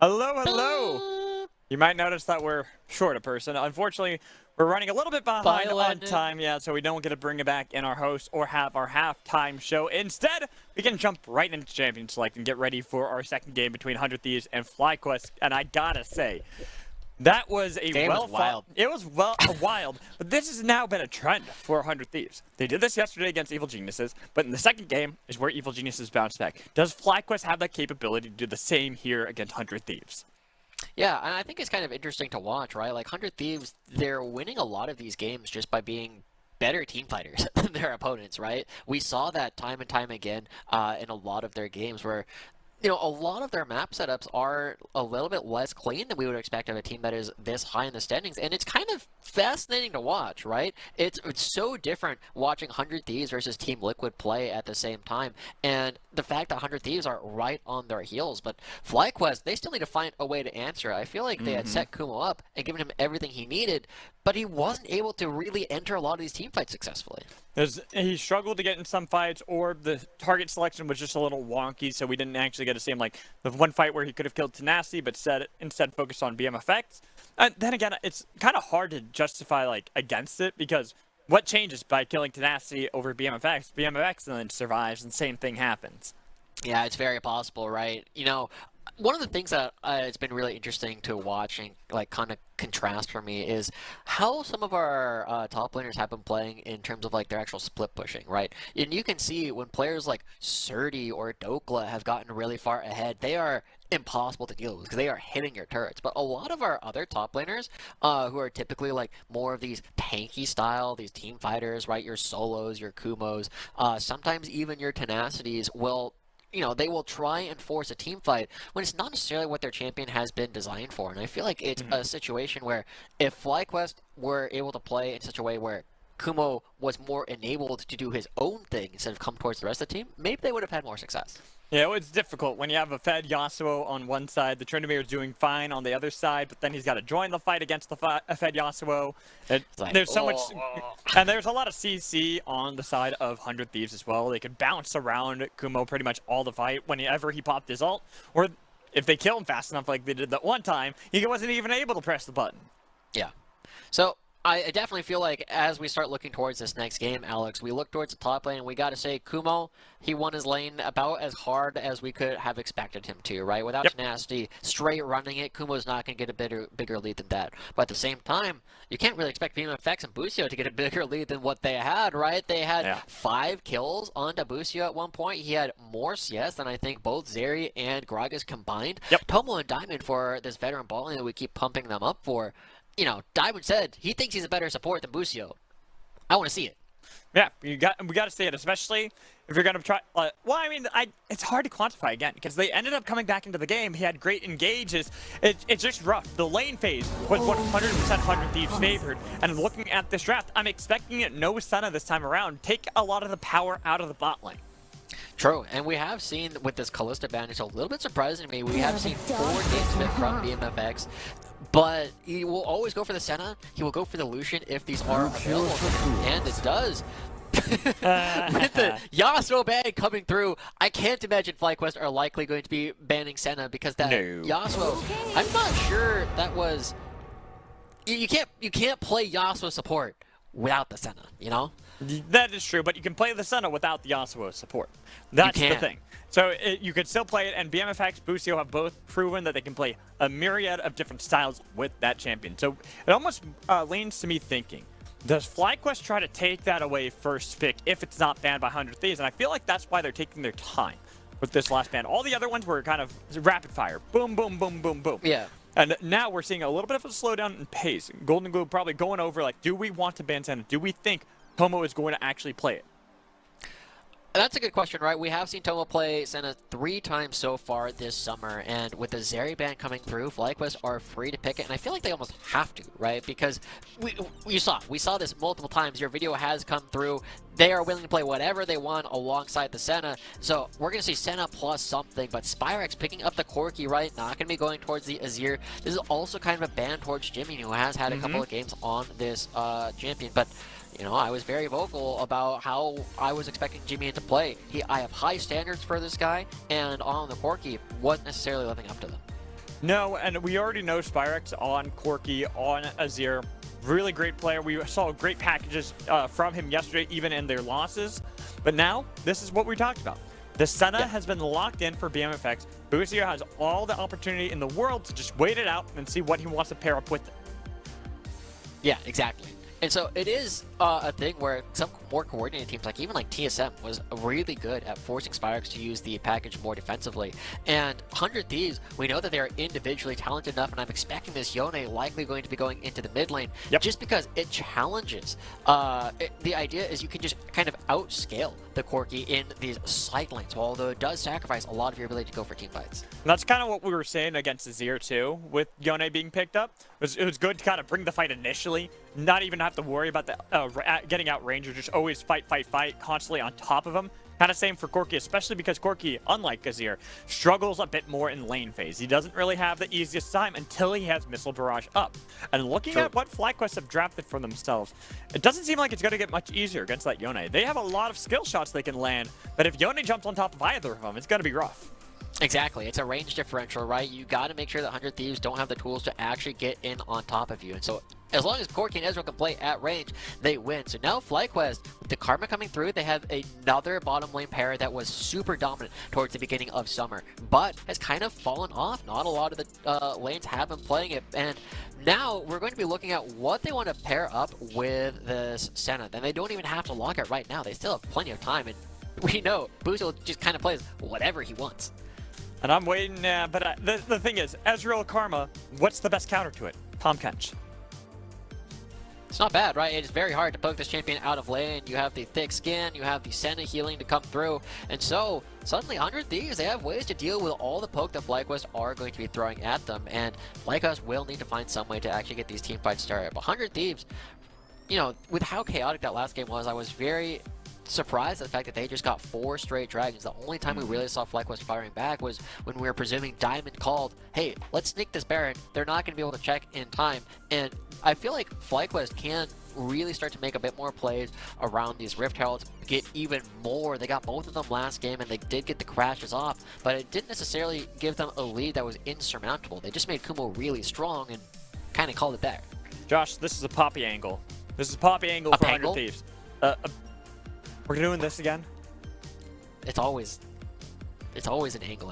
Hello, hello! You might notice that we're short a person. Unfortunately, we're running a little bit behind on time, so we don't get to bring it back in our host or have our halftime show. Instead, we can jump right into Champion Select and get ready for our second game between 100 Thieves and FlyQuest. And I gotta say, that was a wild. It was wild, but this has now been a trend for 100 Thieves. They did this yesterday against Evil Geniuses, but in the second game is where Evil Geniuses bounce back. Does FlyQuest have that capability to do the same here against 100 Thieves? Yeah, and I think it's kind of interesting to watch, right? Like 100 Thieves, they're winning a lot of these games just by being better team fighters than their opponents, right? We saw that time and time again in a lot of their games where a lot of their map setups are a little bit less clean than we would expect of a team that is this high in the standings, and it's kind of fascinating to watch, right? It's so different watching 100 Thieves versus Team Liquid play at the same time, and the fact that 100 Thieves are right on their heels, but FlyQuest, they still need to find a way to answer. I feel like they had set Kumo up and given him everything he needed, but he wasn't able to really enter a lot of these team fights successfully. He struggled to get in some fights, or the target selection was just a little wonky, so we didn't actually get to see him, like the one fight where he could have killed Tenacity, but instead focused on BMFX. And then again, it's kind of hard to justify against it, because what changes by killing Tenacity over BMFX? BMFX then survives, and same thing happens. Yeah, it's very possible, right? One of the things that it's been really interesting to watch and kind of contrast for me is how some of our top laners have been playing in terms of their actual split pushing, right? And you can see when players like Surdy or Dokla have gotten really far ahead, they are impossible to deal with because they are hitting your turrets. But a lot of our other top laners who are typically more of these tanky style, these team fighters, right? Your Solos, your Kumos, sometimes even your Tenacities will they will try and force a team fight when it's not necessarily what their champion has been designed for. And I feel like it's a situation where if FlyQuest were able to play in such a way where Kumo was more enabled to do his own thing instead of come towards the rest of the team, maybe they would have had more success. Yeah, it's difficult when you have a fed Yasuo on one side, the Tryndamere is doing fine on the other side, but then he's got to join the fight against the fed Yasuo. There's so much, and there's a lot of CC on the side of 100 Thieves as well. They could bounce around Kumo pretty much all the fight whenever he popped his ult, or if they kill him fast enough like they did that one time, he wasn't even able to press the button. Yeah. So I definitely feel like as we start looking towards this next game, Alex, we look towards the top lane, and we got to say Kumo, he won his lane about as hard as we could have expected him to, right? Without Tenacity straight running it, Kumo's not going to get a bigger lead than that. But at the same time, you can't really expect BMFX and Busio to get a bigger lead than what they had, right? They had 5 kills onto Busio at one point. He had more CS than I think both Zeri and Gragas combined. Tomo and Diamond, for this veteran ball lane that we keep pumping them up for, Diamond said he thinks he's a better support than Busio. I want to see it. Yeah, we got to see it, especially if you're going to try. It's hard to quantify again because they ended up coming back into the game. He had great engages. It's just rough. The lane phase was 100% 100 Thieves favored. And looking at this draft, I'm expecting it no Senna this time around. Take a lot of the power out of the bot lane. True, and we have seen with this Kalista ban, it's a little bit surprising to me. We have seen 4 games split from BMFX. But he will always go for the Senna. He will go for the Lucian if these are available to him, and it does. With the Yasuo ban coming through, I can't imagine FlyQuest are likely going to be banning Senna because that Yasuo, I'm not sure that was. You can't play Yasuo support without the Senna, That is true, but you can play the Senna without the Yasuo support. That's the thing. So you could still play it, and BMFX, Busio have both proven that they can play a myriad of different styles with that champion. So it almost leans to me thinking, does FlyQuest try to take that away first pick if it's not banned by 100 Thieves? And I feel like that's why they're taking their time with this last ban. All the other ones were kind of rapid fire. Boom, boom, boom, boom, boom. Yeah. And now we're seeing a little bit of a slowdown in pace. Golden Glue probably going over, do we want to ban Senna? Do we think Tomo is going to actually play it? That's a good question, right? We have seen Tomo play Senna 3 times so far this summer, and with the Zeri ban coming through, FlyQuest are free to pick it, and I feel like they almost have to, right? Because we saw this multiple times. Your video has come through. They are willing to play whatever they want alongside the Senna, so we're going to see Senna plus something, but Spyrex picking up the Corki, right? Not going to be going towards the Azir. This is also kind of a ban towards Jimmy, who has had a couple of games on this champion, but I was very vocal about how I was expecting Jimmy to play. I have high standards for this guy, and on the Corki, wasn't necessarily living up to them. No, and we already know Spyrex on Corki, on Azir. Really great player. We saw great packages from him yesterday, even in their losses. But now, this is what we talked about. The Senna has been locked in for BMFX. Busio has all the opportunity in the world to just wait it out and see what he wants to pair up with it. Yeah, exactly. And so it is a thing where some more coordinated teams, like even like TSM, was really good at forcing Spyrex to use the package more defensively. And 100 Thieves, we know that they are individually talented enough, and I'm expecting this Yone likely going to be going into the mid lane, just because it challenges. The idea is you can just kind of outscale the Corki in these side lanes, although it does sacrifice a lot of your ability to go for team fights. And that's kind of what we were saying against Azir too, with Yone being picked up. It was good to kind of bring the fight initially, not even have to worry about the getting out range, or just always fight, constantly on top of him. Kind of same for Corki, especially because Corki, unlike Azir, struggles a bit more in lane phase. He doesn't really have the easiest time until he has Missile Barrage up. And looking at what FlyQuest have drafted for themselves, it doesn't seem like it's going to get much easier against that Yone. They have a lot of skill shots they can land, but if Yone jumps on top of either of them, it's going to be rough. Exactly. It's a range differential, right? You got to make sure that 100 Thieves don't have the tools to actually get in on top of you. And so as long as Corki and Ezreal can play at range, they win. So now FlyQuest, with the Karma coming through, they have another bottom lane pair that was super dominant towards the beginning of summer, but has kind of fallen off. Not a lot of the lanes have been playing it. And now we're going to be looking at what they want to pair up with this Senna. And they don't even have to lock it right now. They still have plenty of time. And we know Buzo just kind of plays whatever he wants. And I'm waiting, but the thing is, Ezreal Karma, what's the best counter to it? Tahm Kench. It's not bad, right? It's very hard to poke this champion out of lane. You have the thick skin, you have the Senna healing to come through, and so suddenly 100 Thieves, they have ways to deal with all the poke that FlyQuest are going to be throwing at them, and FlyQuest will need to find some way to actually get these team fights started. But 100 Thieves, you know, with how chaotic that last game was, I was very surprised at the fact that they just got 4 straight dragons. The only time we really saw FlyQuest firing back was when we were presuming Diamond called, hey, let's sneak this Baron. They're not going to be able to check in time. And I feel like FlyQuest can really start to make a bit more plays around these Rift Heralds, get even more. They got both of them last game, and they did get the crashes off, but it didn't necessarily give them a lead that was insurmountable. They just made Kumo really strong and kind of called it there. Josh, this is a Poppy angle. This is a Poppy angle for 100 Thieves. We're doing this again? It's always an angle.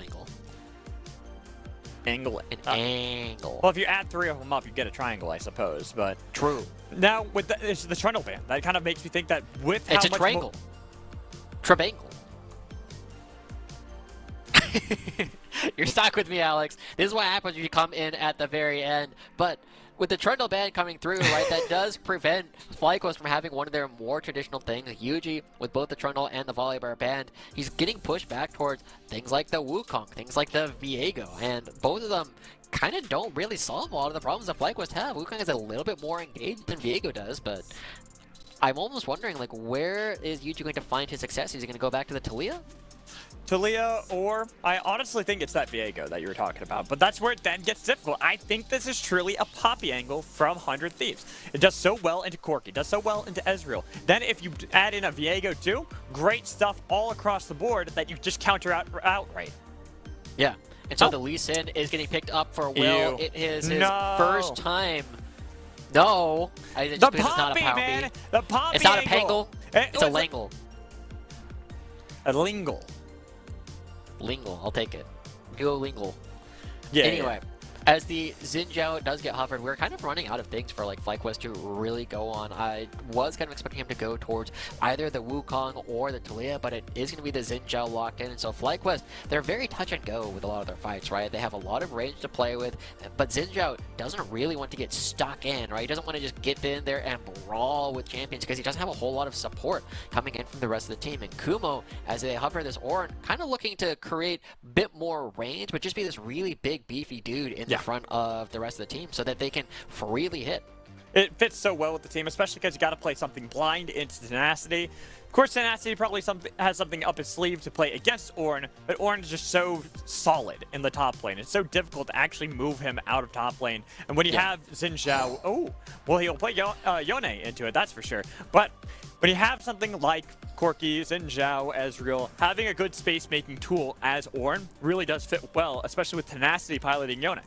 Angle. Angle. Well, if you add 3 of them up, you get a triangle, I suppose. But true. Now with it's the Trundle ban. That kind of makes me think that with how it's a much triangle. Tribangle. You're stuck with me, Alex. This is what happens when you come in at the very end. But with the Trundle ban coming through, right, that does prevent FlyQuest from having one of their more traditional things. Yuji, with both the Trundle and the Volibear banned, he's getting pushed back towards things like the Wukong, things like the Viego, and both of them kind of don't really solve a lot of the problems that FlyQuest have. Wukong is a little bit more engaged than Viego does, but I'm almost wondering, like, where is Yuji going to find his success? Is he going to go back to the Talia? Talia, or I honestly think it's that Viego that you were talking about, but that's where it then gets difficult. I think this is truly a Poppy angle from 100 Thieves. It does so well into Corki, does so well into Ezreal. Then if you add in a Viego too, great stuff all across the board that you just counter outright. Yeah, and so the Lee Sin is getting picked up for Will. It is his first time. No, the Poppy, it's not a man. The Poppy It's not a angle. Pangle. It's a Langle. A Lingle. Lingle, I'll take it. Duolingle. Yeah. Anyway, as the Xinjiao does get hovered, we're kind of running out of things for like FlyQuest to really go on. I was kind of expecting him to go towards either the Wukong or the Talia, but it is going to be the Xinjiao locked in. And so FlyQuest, they're very touch and go with a lot of their fights, right? They have a lot of range to play with, but Xinjiao doesn't really want to get stuck in, right? He doesn't want to just get in there and brawl with champions because he doesn't have a whole lot of support coming in from the rest of the team. And Kumo, as they hover this Orin, kind of looking to create a bit more range, but just be this really big, beefy dude in the front of the rest of the team so that they can freely hit. It fits so well with the team, especially because you got to play something blind into Tenacity. Of course, Tenacity probably has something up his sleeve to play against Ornn, but Ornn is just so solid in the top lane. It's so difficult to actually move him out of top lane. And when you have Xinjiao, well, he'll play Yone into it, that's for sure. But when you have something like Corki, Xinjiao, Ezreal, having a good space-making tool as Ornn really does fit well, especially with Tenacity piloting Yone.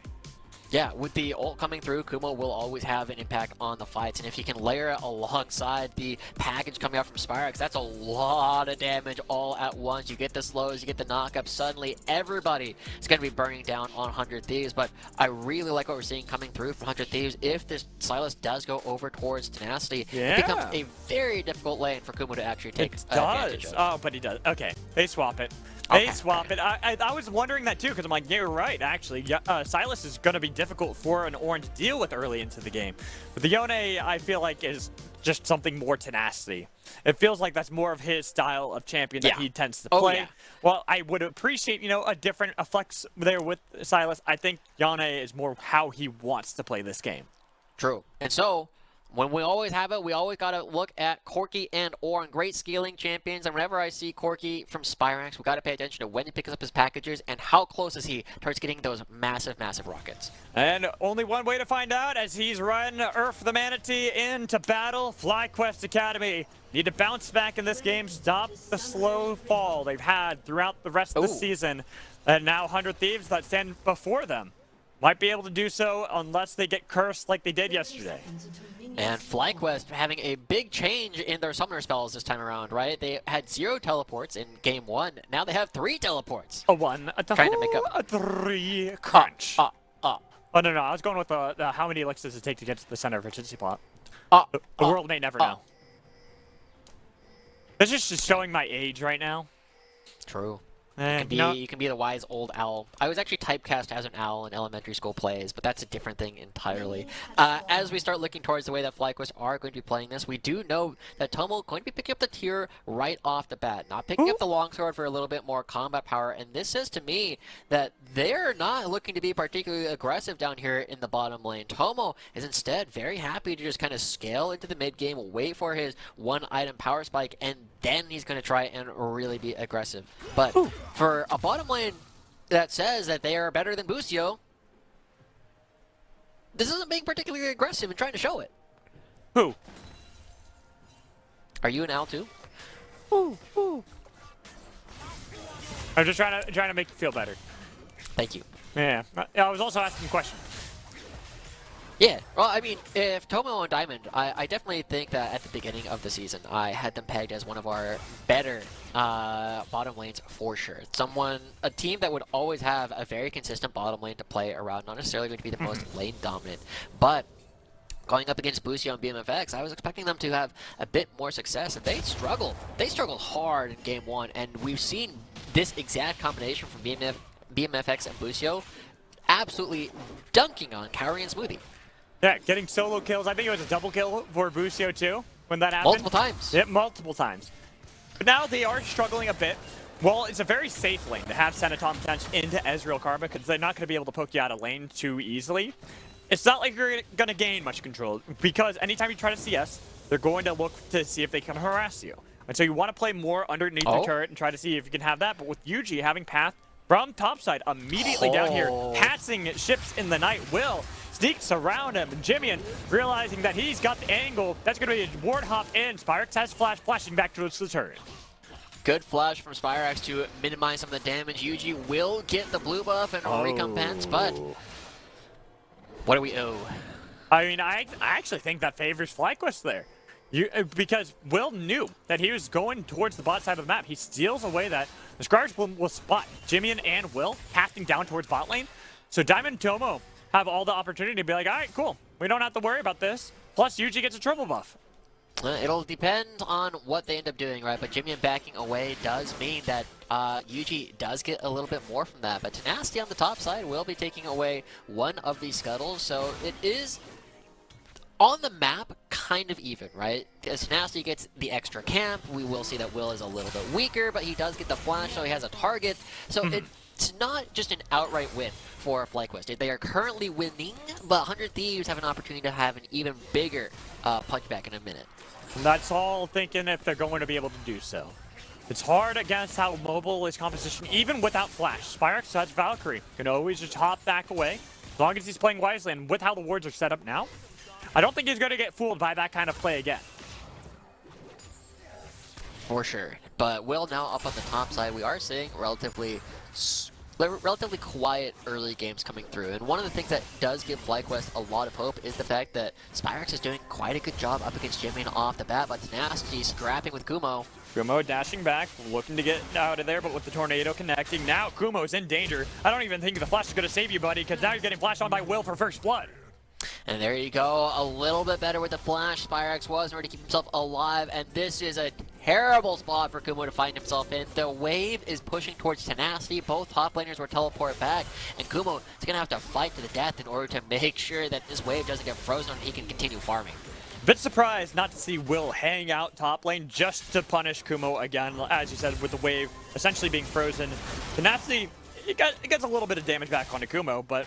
Yeah, with the ult coming through, Kumo will always have an impact on the fights, and if you can layer it alongside the package coming out from Spyrex, that's a lot of damage all at once. You get the slows, you get the knockups, suddenly everybody is going to be burning down on 100 Thieves, but I really like what we're seeing coming through from 100 Thieves. If this Sylas does go over towards Tenacity, it becomes a very difficult lane for Kumo to actually take advantage of. Oh, but he does. Okay, they swap it. They swap it. I was wondering that too, because I'm like, yeah, you're right, actually. Sylas is going to be difficult for an Orange to deal with early into the game. But the Yone, I feel like, is just something more tenacity. It feels like that's more of his style of champion that he tends to play. Well, I would appreciate, you know, a flex there with Sylas. I think Yone is more how he wants to play this game. True. And so, when we always have it, we always got to look at Corki and Oran, great scaling champions. And whenever I see Corki from Spyrex, we got to pay attention to when he picks up his packages and how close is he towards getting those massive, massive rockets. And only one way to find out, as he's run Earth the Manatee into battle. FlyQuest Academy need to bounce back in this game, stop the slow fall they've had throughout the rest of the season. And now 100 Thieves that stand before them might be able to do so unless they get cursed like they did yesterday. And FlyQuest having a big change in their summoner spells this time around, right? They had 0 teleports in game 1. Now they have 3 teleports. A 1, a 2, trying to make up a 3, crunch. Oh, no, I was going with the how many elixirs does it take to get to the center of efficiency plot. The world may never know. This is just showing my age right now. True. You can be the wise old owl. I was actually typecast as an owl in elementary school plays, but that's a different thing entirely. As we start looking towards the way that FlyQuest are going to be playing this, we do know that Tomo going to be picking up the tier right off the bat, not picking up the longsword for a little bit more combat power, and this says to me that they're not looking to be particularly aggressive down here in the bottom lane. Tomo is instead very happy to just kind of scale into the mid game, wait for his 1-item power spike, and then he's going to try and really be aggressive. But for a bottom lane that says that they are better than Busio, this isn't being particularly aggressive and trying to show it. Who? Are you an owl too? I'm just trying to make you feel better. Thank you. Yeah, I was also asking a question. Yeah, well, I mean, if Tomo and Diamond, I definitely think that at the beginning of the season, I had them pegged as one of our better bottom lanes for sure. A team that would always have a very consistent bottom lane to play around, not necessarily going to be the most lane dominant, but going up against Busio and BMFX, I was expecting them to have a bit more success, and they struggled. They struggled hard in game 1, and we've seen this exact combination from BMFX and Busio absolutely dunking on Kaori and Smoothie. Yeah, getting solo kills. I think it was a double kill for Busio too when that happened. Multiple times. Yep, multiple times. But now they are struggling a bit. Well, it's a very safe lane to have Senatom punch into Ezreal Karma because they're not going to be able to poke you out of lane too easily. It's not like you're going to gain much control because anytime you try to CS, they're going to look to see if they can harass you. And so you want to play more underneath the turret and try to see if you can have that. But with Yuji having path from topside immediately down here, passing ships in the night, Will sneaks around him. Jimmy, realizing that he's got the angle, that's going to be a ward hop in. Spyrex has flash, flashing back towards the turret. Good flash from Spyrex to minimize some of the damage. Yuji will get the blue buff and recompense, but what do we owe? I mean, I actually think that favors FlyQuest there. Because Will knew that he was going towards the bot side of the map. He steals away that. The Scourge will spot Jimmy and Will casting down towards bot lane. So Diamond and Tomo have all the opportunity to be like, all right, cool. We don't have to worry about this. Plus, Yuji gets a triple buff. It'll depend on what they end up doing, right? But Jimmy backing away does mean that Yuji does get a little bit more from that. But Tenacity on the top side will be taking away one of these scuttles. So it is on the map kind of even, right? As Tenacity gets the extra camp, we will see that Will is a little bit weaker, but he does get the flash, so he has a target. So it's not just an outright win for FlyQuest. They are currently winning, but 100 Thieves have an opportunity to have an even bigger punchback in a minute. And that's all thinking if they're going to be able to do so. It's hard against how mobile is composition, even without flash. Spyrex has Valkyrie. Can always just hop back away, as long as he's playing wisely. And with how the wards are set up now, I don't think he's going to get fooled by that kind of play again. For sure. But Will now up on the top side, we are seeing relatively relatively quiet early games coming through, and one of the things that does give FlyQuest a lot of hope is the fact that Spyrex is doing quite a good job up against Jimmy off the bat, but Tenacity scrapping with Kumo. Kumo dashing back, looking to get out of there, but with the tornado connecting, now Kumo's in danger. I don't even think the flash is going to save you, buddy, because now you're getting flashed on by Will for first blood. And there you go, a little bit better with the flash. Spyrex was in order to keep himself alive, and this is a terrible spot for Kumo to find himself in. The wave is pushing towards Tenacity. Both top laners were teleported back, and Kumo is going to have to fight to the death in order to make sure that this wave doesn't get frozen and he can continue farming. Bit surprised not to see Will hang out top lane just to punish Kumo again, as you said, with the wave essentially being frozen. Tenacity, it gets a little bit of damage back onto Kumo, but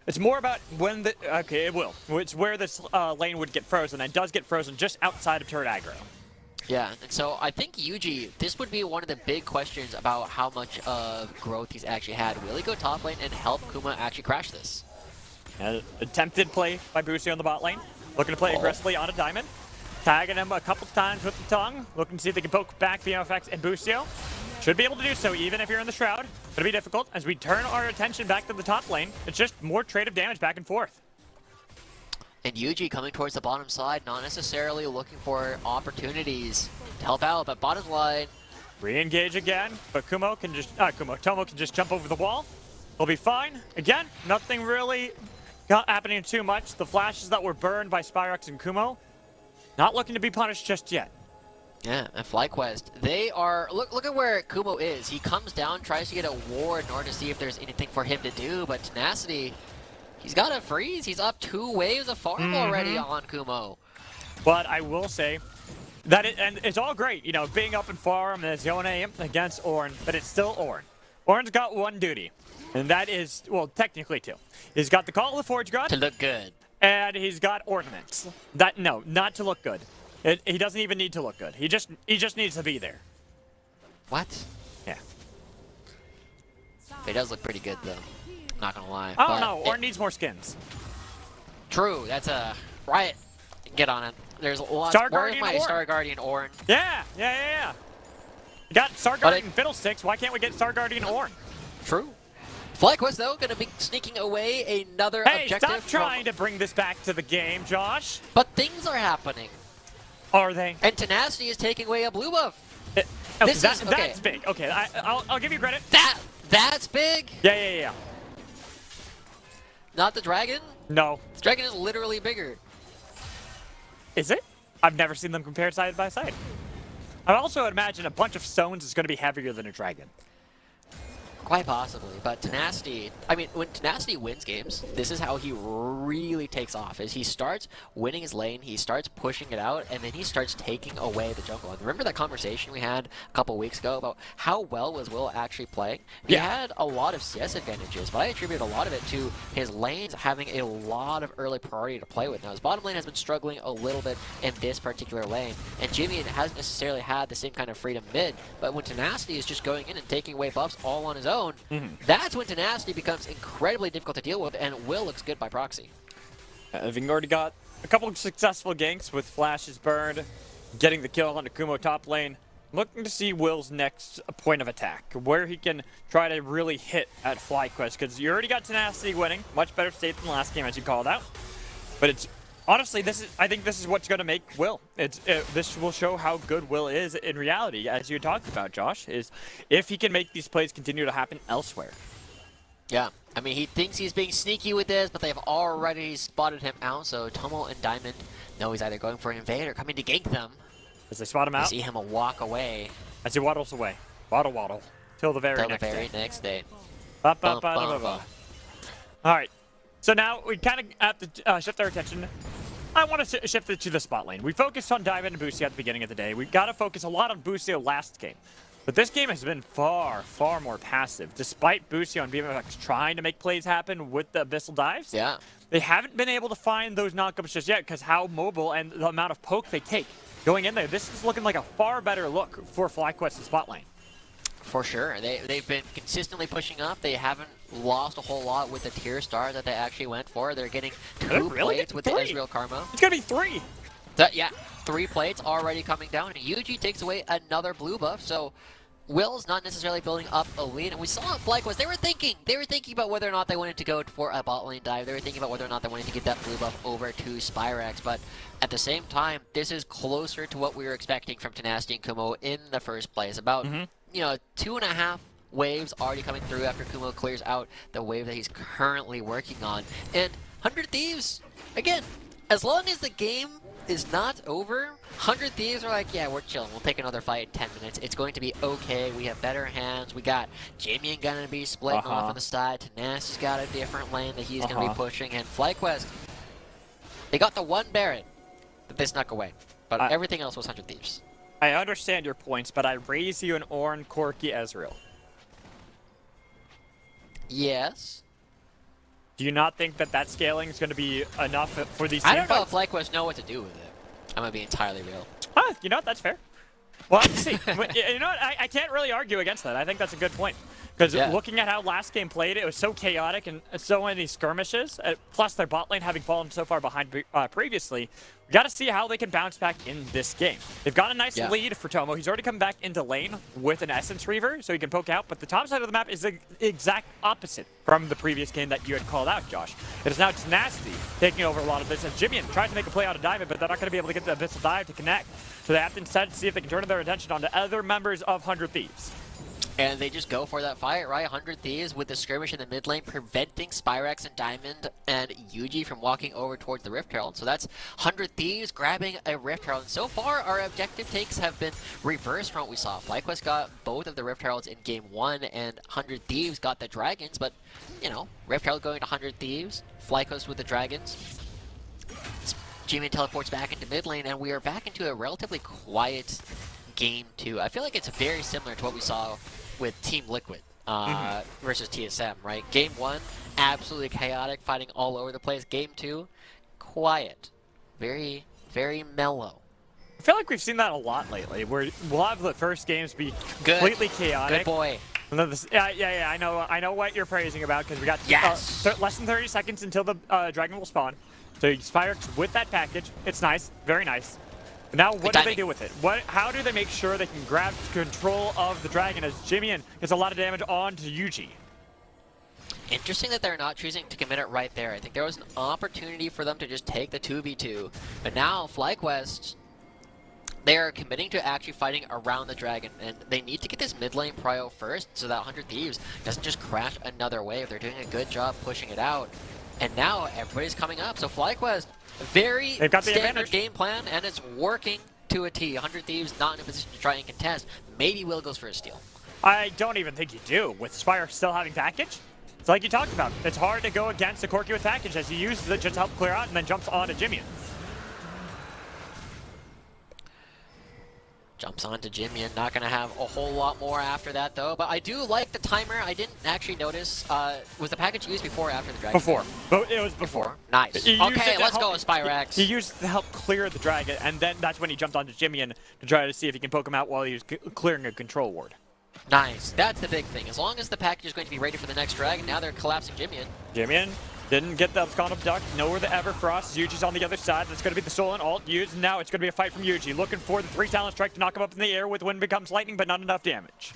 it's more about when the... Okay, it will. It's where this lane would get frozen, and it does get frozen just outside of turret aggro. Yeah, and so I think Yuji, this would be one of the big questions about how much of growth he's actually had. Will he go top lane and help Kuma actually crash this? Attempted play by Busio on the bot lane. Looking to play aggressively on a diamond. Tagging him a couple times with the tongue. Looking to see if they can poke back BMFX and Busio. Should be able to do so even if you're in the Shroud. Gonna be difficult as we turn our attention back to the top lane. It's just more trade of damage back and forth. And Yuji coming towards the bottom side, not necessarily looking for opportunities to help out, but bottom line. Re-engage again, but Tomo can just jump over the wall. He'll be fine. Again, nothing really happening too much. The flashes that were burned by Spyrex and Kumo, not looking to be punished just yet. Yeah, and FlyQuest, they are... Look at where Kumo is. He comes down, tries to get a ward in order to see if there's anything for him to do, but Tenacity, he's got a freeze. He's up 2 waves of farm already on Kumo. But I will say that it's all great, you know, being up in farm as Yone against Ornn, but it's still Ornn. Ornn's got one duty, and that is, well, technically 2. He's got the Call of the Forge God. To look good. And he's got ornaments. No, not to look good. He doesn't even need to look good. He just needs to be there. What? Yeah. He does look pretty good, though. Not gonna lie. Oh no, Ornn needs more skins. True, that's a... Riot, get on it. There's lots... Where's my Star Guardian Ornn? Yeah. You got Star Guardian Fiddlesticks, why can't we get Star Guardian Ornn? True. FlyQuest, though, going to be sneaking away another objective. Hey, stop trying to bring this back to the game, Josh. But things are happening. Are they? And Tenacity is taking away a blue buff. That's big. Okay, I'll give you credit. That's big? Yeah. Not the dragon? No. The dragon is literally bigger. Is it? I've never seen them compared side by side. I also imagine a bunch of stones is going to be heavier than a dragon. Quite possibly, but Tenacity, I mean, when Tenacity wins games, this is how he really takes off, is he starts winning his lane, he starts pushing it out, and then he starts taking away the jungle. And remember that conversation we had a couple weeks ago about how well was Will actually playing? He had a lot of CS advantages, but I attribute a lot of it to his lanes having a lot of early priority to play with. Now, his bottom lane has been struggling a little bit in this particular lane, and Jimmy hasn't necessarily had the same kind of freedom mid, but when Tenacity is just going in and taking away buffs all on his own, that's when Tenacity becomes incredibly difficult to deal with, and Will looks good by proxy. Having already got a couple of successful ganks with flashes burned, getting the kill on the Kumo top lane, looking to see Will's next point of attack, where he can try to really hit at FlyQuest, because you already got Tenacity winning, much better state than last game as you called out, but it's honestly, I think this is what's going to make Will. This will show how good Will is in reality, as you talked about, Josh, is if he can make these plays continue to happen elsewhere. Yeah, I mean, he thinks he's being sneaky with this, but they've already spotted him out, so Tomo and Diamond know he's either going for an invade or coming to gank them. As they spot him out. See him walk away. As he waddles away. Waddle. Till the very next day. All right. So now we kind of have to shift our attention. I want to shift it to the spot lane. We focused on Diamond and Busio at the beginning of the day. We've got to focus a lot on Busio last game. But this game has been far more passive. Despite Busio and BMFX trying to make plays happen with the Abyssal Dives, they haven't been able to find those knockups just yet because how mobile and the amount of poke they take. Going in there, this is looking like a far better look for FlyQuest in spot lane. For sure. They've been consistently pushing up. They haven't lost a whole lot with the tier star that they actually went for. They're getting 2 plates with the Ezreal Karma. It's going to be 3. Yeah, 3 plates already coming down. And Yuji takes away another blue buff, so Will's not necessarily building up a lead, and we saw at FlyQuest, they were thinking about whether or not they wanted to go for a bot lane dive. They were thinking about whether or not they wanted to get that blue buff over to Spyrex, but at the same time, this is closer to what we were expecting from Tenacity and Kumo in the first place. About, you know, 2.5 waves already coming through after Kumo clears out the wave that he's currently working on. And 100 Thieves, again, as long as the game is not over, 100 Thieves are like, yeah, we're chilling. We'll take another fight in 10 minutes. It's going to be okay. We have better hands. We got Jamian gonna be splitting off on the side. Tenacity's got a different lane that he's gonna be pushing. And FlyQuest, they got the one Baron that they snuck away. But everything else was 100 Thieves. I understand your points, but I raise you an Ornn, Corki, Ezreal. Yes. Do you not think that that scaling is going to be enough for these team I don't know fights? if FlyQuest know what to do with it. I'm going to be entirely real. You know what? That's fair. Well, let's see. You know what? I can't really argue against that. I think that's a good point. Because looking at how last game played, it was so chaotic and so many skirmishes, plus their bot lane having fallen so far behind previously, we got to see how they can bounce back in this game. They've got a nice lead for Tomo. He's already come back into lane with an Essence Reaver, so he can poke out, but the top side of the map is the exact opposite from the previous game that you had called out, Josh. It is now Tenacity taking over a lot of this, and Jimian tries to make a play out of Diamond, but they're not going to be able to get the Abyssal Dive to connect. So they have to instead see if they can turn their attention onto other members of 100 Thieves. And they just go for that fight, right? 100 Thieves with the skirmish in the mid lane, preventing Spyrex and Diamond and Yuji from walking over towards the Rift Herald. So that's 100 Thieves grabbing a Rift Herald. And so far, our objective takes have been reversed from what we saw. FlyQuest got both of the Rift Heralds in game 1, and 100 Thieves got the Dragons. But, you know, Rift Herald going to 100 Thieves, FlyQuest with the Dragons. Jimian teleports back into mid lane, and we are back into a relatively quiet game 2. I feel like it's very similar to what we saw with Team Liquid versus TSM, right? Game 1, absolutely chaotic, fighting all over the place. Game 2, quiet. Very, very mellow. I feel like we've seen that a lot lately, where we'll have the first games be completely chaotic. Good boy. And then this, yeah, I know what you're praising about, because we got less than 30 seconds until the dragon will spawn. So you Spyrex with that package. It's nice, very nice. Now, what do they do with it? How do they make sure they can grab control of the dragon as Jimian gets a lot of damage onto Yuji? Interesting that they're not choosing to commit it right there. I think there was an opportunity for them to just take the 2v2. But now, FlyQuest, they are committing to actually fighting around the dragon. And they need to get this mid lane prio first so that 100 Thieves doesn't just crash another wave. They're doing a good job pushing it out. And now, everybody's coming up. So FlyQuest, very standard game plan, and it's working to a T. 100 Thieves not in a position to try and contest. Maybe Will goes for a steal. I don't even think you do, with Spire still having package. It's like you talked about. It's hard to go against a Corki with package as he uses it just to help clear out and then jumps on to Jimian. Jumps onto Jimian, not going to have a whole lot more after that, though. But I do like the timer. I didn't actually notice. Was the package used before or after the dragon? Before. It was before. Nice. Okay, let's go with Spyrex. He used it to help clear the dragon, and then that's when he jumped onto Jimian to try to see if he can poke him out while he was clearing a control ward. Nice. That's the big thing. As long as the package is going to be ready for the next dragon, now they're collapsing Jimian. Jimian didn't get the Abscond Abduct, nor the Everfrost. Yuji's on the other side. That's going to be the stolen ult used, and now it's going to be a fight from Yuji. Looking for the 3 talent strike to knock him up in the air with Wind Becomes Lightning, but not enough damage.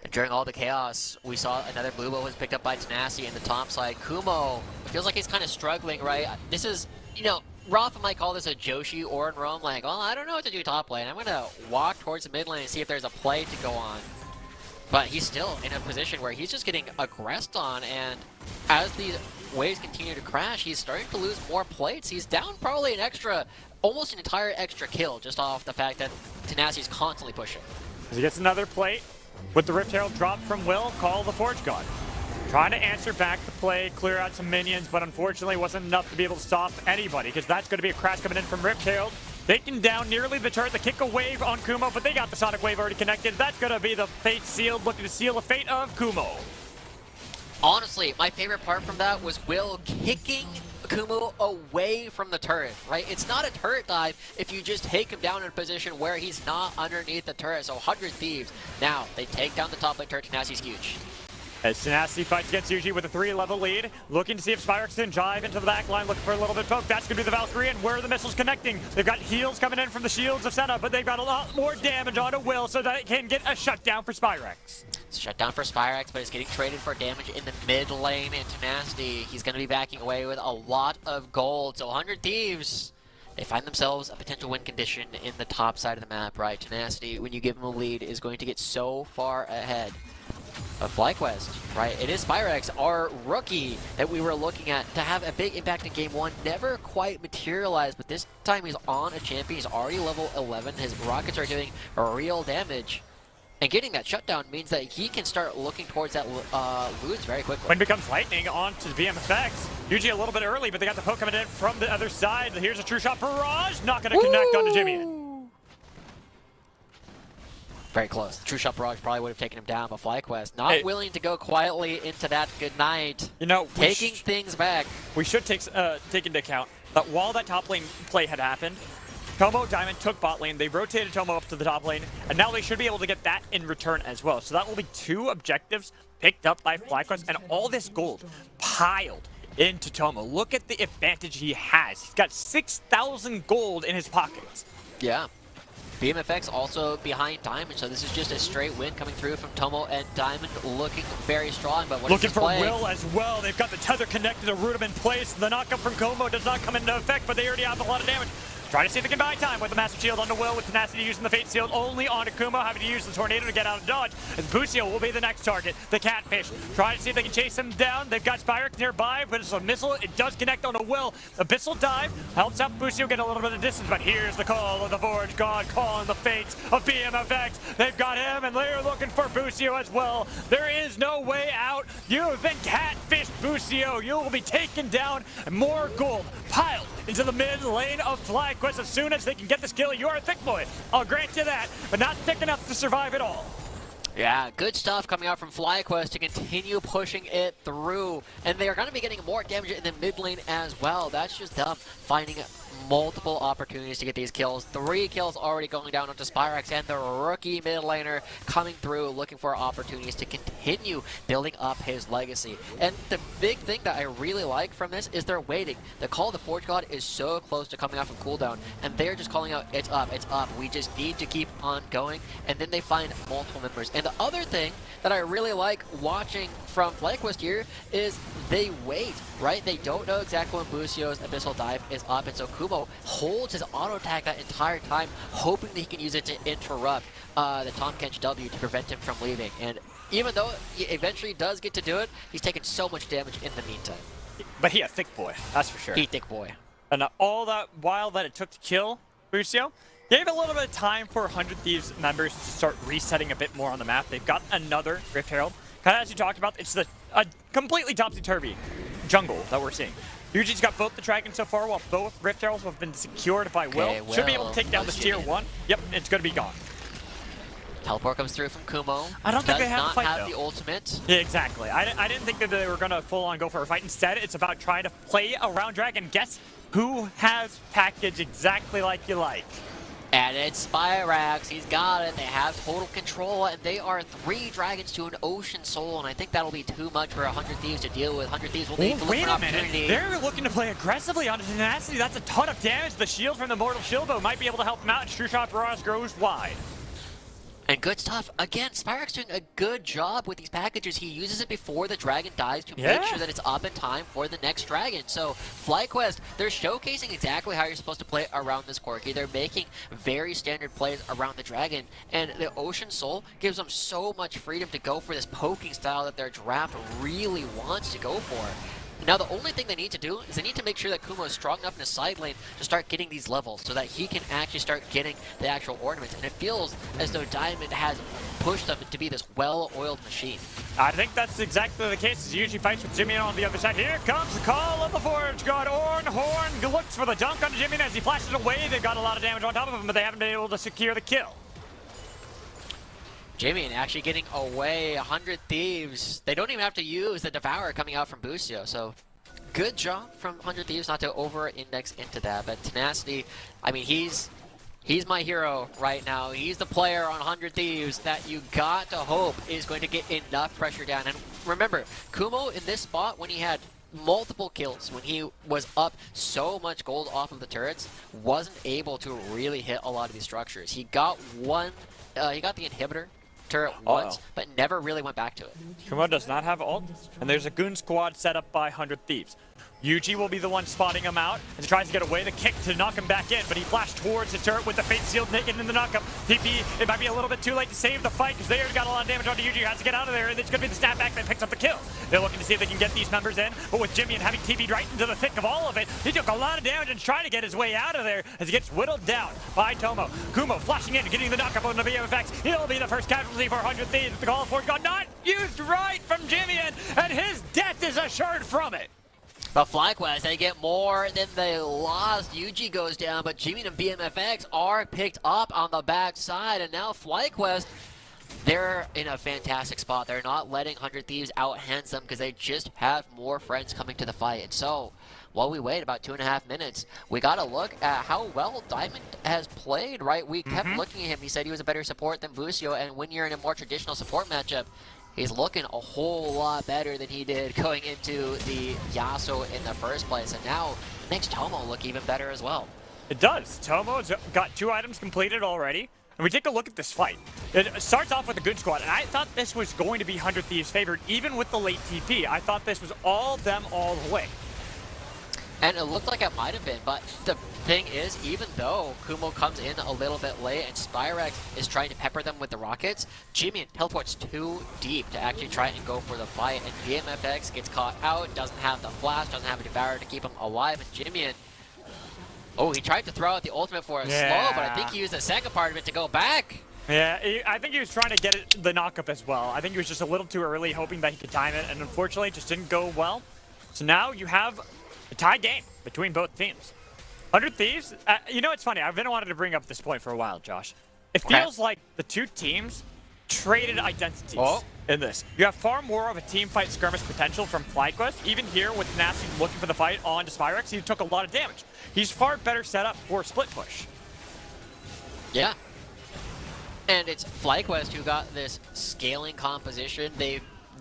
And during all the chaos, we saw another blue buff was picked up by Tenacity in the top side. Kumo, it feels like he's kind of struggling, right? This is, you know, Rafa might call this a Joshi or in Rome, like, well, I don't know what to do top lane. I'm going to walk towards the mid lane and see if there's a play to go on. But he's still in a position where he's just getting aggressed on, and as these waves continue to crash, he's starting to lose more plates. He's down probably an extra, almost an entire extra kill just off the fact that Tenacity's constantly pushing. As he gets another plate, with the Rift Herald drop from Will, call the Forge God. Trying to answer back the play, clear out some minions, but unfortunately wasn't enough to be able to stop anybody, because that's going to be a crash coming in from Rift Herald. Taking down nearly the turret, the kick a wave on Kumo, but they got the Sonic Wave already connected. That's going to be the fate sealed, looking to seal the fate of Kumo. Honestly, my favorite part from that was Will kicking Kumo away from the turret, right? It's not a turret dive if you just take him down in a position where he's not underneath the turret. So 100 Thieves. Now, they take down the top lane turret. Tenacity's huge. As Tenacity fights against Yuji with a 3-level lead, looking to see if Spyrex can drive into the back line, looking for a little bit of poke. That's going to be the Valkyrie, and where are the missiles connecting? They've got heals coming in from the shields of Senna, but they've got a lot more damage onto Will so that it can get a shutdown for Spyrex. Shutdown for Spyrex, but it's getting traded for damage in the mid lane, and Tenacity, he's going to be backing away with a lot of gold. So 100 Thieves, they find themselves a potential win condition in the top side of the map, right? Tenacity, when you give him a lead, is going to get so far ahead of FlyQuest, right? It is Spyrex, our rookie that we were looking at to have a big impact in game 1. Never quite materialized, but this time he's on a champion. He's already level 11. His rockets are doing real damage. And getting that shutdown means that he can start looking towards that loot very quickly. When it becomes lightning onto the BMFX, Yuji a little bit early, but they got the poke coming in from the other side. Here's a true shot barrage, not going to connect onto Jimmy. Very close. True shot barrage probably would have taken him down, but FlyQuest not willing to go quietly into that good night. You know, taking things back. We should take into account that while that top lane play had happened, Tomo Diamond took bot lane, they rotated Tomo up to the top lane, and now they should be able to get that in return as well. So that will be 2 objectives picked up by FlyQuest, and all this gold piled into Tomo. Look at the advantage he has. He's got 6,000 gold in his pockets. Yeah. BMFX also behind Diamond, so this is just a straight win coming through from Tomo, and Diamond looking very strong. But looking for Will as well. They've got the tether connected to root him in place. The knockup from Como does not come into effect, but they already have a lot of damage. Try to see if they can buy time with the Massive Shield onto Will, with Tenacity using the Fate Shield only onto Kumo, having to use the Tornado to get out of dodge. And Busio will be the next target, the Catfish. Try to see if they can chase him down. They've got Spyrex nearby, but it's a missile. It does connect onto Will. Abyssal Dive helps out Busio get a little bit of distance, but here's the call of the Forge God calling the fates of BMFX. They've got him, and they're looking for Busio as well. There is no way out. You have been catfished, Busio. You will be taken down, and more gold piled into the mid lane of FlyQuest. As soon as they can get this kill, you are a thick boy. I'll grant you that, but not thick enough to survive at all. Yeah, good stuff coming out from FlyQuest to continue pushing it through. And they are going to be getting more damage in the mid lane as well. That's just them finding multiple opportunities to get these kills. 3 kills already going down onto Spyrex, and the rookie mid laner coming through looking for opportunities to continue building up his legacy. And the big thing that I really like from this is they're waiting. The call of the Forge God is so close to coming off of cooldown, and they're just calling out, it's up, we just need to keep on going. And then they find multiple members. And the other thing that I really like watching from FlyQuest here is they wait, right? They don't know exactly when Busio's Abyssal Dive is up, and so Kumo holds his auto attack that entire time, hoping that he can use it to interrupt the Tahm Kench W to prevent him from leaving. And even though he eventually does get to do it, he's taken so much damage in the meantime. But he a thick boy, that's for sure. He thick boy. And all that while that it took to kill Busio, gave a little bit of time for 100 Thieves members to start resetting a bit more on the map. They've got another Rift Herald. Kind of as you talked about, it's a completely topsy-turvy jungle that we're seeing. Yuji's got both the dragons so far, while both Rift Heralds have been secured by Will. Should be able to take down this tier 1. Yep, it's going to be gone. Teleport comes through from Kumo. I don't think they have Does a fight, not have though. the ultimate. Yeah, exactly. I didn't think that they were going to full-on go for a fight. Instead, it's about trying to play around Dragon. Guess who has package exactly like you like? And it's Spyrex, he's got it, they have total control, and they are 3 dragons to an Ocean Soul, and I think that'll be too much for 100 Thieves to deal with. 100 Thieves will need to look for an opportunity. They're looking to play aggressively on Tenacity. That's a ton of damage. The shield from the Mortal Shield, though, might be able to help him out, and True Shot Barrage goes wide. And good stuff. Again, Spyrex doing a good job with these packages. He uses it before the dragon dies to make sure that it's up in time for the next dragon. So, FlyQuest, they're showcasing exactly how you're supposed to play around this Corki. They're making very standard plays around the dragon. And the Ocean Soul gives them so much freedom to go for this poking style that their draft really wants to go for. Now, the only thing they need to do is they need to make sure that Kumo is strong enough in his side lane to start getting these levels so that he can actually start getting the actual ornaments. And it feels as though Diamond has pushed them to be this well-oiled machine. I think that's exactly the case as he usually fights with Jimmy on the other side. Here comes the call of the Forge God. Ornhorn looks for the dunk on Jimmy, and as he flashes away, they've got a lot of damage on top of him, but they haven't been able to secure the kill. Jimmy actually getting away, 100 Thieves. They don't even have to use the Devourer coming out from Busio, so good job from 100 Thieves not to over-index into that. But Tenacity, I mean, he's my hero right now. He's the player on 100 Thieves that you got to hope is going to get enough pressure down. And remember, Kumo in this spot, when he had multiple kills, when he was up so much gold off of the turrets, wasn't able to really hit a lot of these structures. He got he got the inhibitor turret once, but never really went back to it. Kumo does not have ult, and there's a goon squad set up by 100 Thieves. Yuji will be the one spotting him out as he tries to get away the kick to knock him back in, but he flashed towards the turret with the Fate Seal naked in the knockup. TP, it might be a little bit too late to save the fight because they already got a lot of damage onto Yuji, who has to get out of there, and it's going to be the snapback that picks up the kill. They're looking to see if they can get these members in, but with Jimmy and having TP right into the thick of all of it, he took a lot of damage and trying to get his way out of there as he gets whittled down by Tomo. Kumo flashing in, getting the knockup on the BMFX. He'll be the first casualty for 100 Thieves. The call of force got not used right from Jimmy, and his death is assured from it. But FlyQuest, they get more than they lost. Yuji goes down, but Jimmy and BMFX are picked up on the back side, and now FlyQuest, they're in a fantastic spot. They're not letting 100 Thieves out-hands them because they just have more friends coming to the fight. And so, while we wait about 2.5 minutes, we got to look at how well Diamond has played, right? We kept looking at him. He said he was a better support than Busio, and when you're in a more traditional support matchup, he's looking a whole lot better than he did going into the Yasuo in the first place. And now it makes Tomo look even better as well. It does. Tomo's got 2 items completed already. And we take a look at this fight. It starts off with a good squad, and I thought this was going to be 100 Thieves favored, even with the late TP. I thought this was all them all the way. And it looked like it might have been, but the thing is, even though Kumo comes in a little bit late and Spyrex is trying to pepper them with the rockets, Jimmy teleports too deep to actually try and go for the fight, and BMFX gets caught out, doesn't have the flash, doesn't have a devourer to keep him alive, and Jimmy, oh, he tried to throw out the ultimate for a slow, but I think he used the second part of it to go back. Yeah, I think he was trying to get the knockup as well. I think he was just a little too early, hoping that he could time it, and unfortunately it just didn't go well. So now you have a tie game between both teams. 100 Thieves, you know, it's funny. I've been wanting to bring up this point for a while, Josh. It feels like the two teams traded identities in this. You have far more of a team fight skirmish potential from FlyQuest. Even here with Nasty looking for the fight on to Spyrex, he took a lot of damage. He's far better set up for split push. Yeah. And it's FlyQuest who got this scaling composition.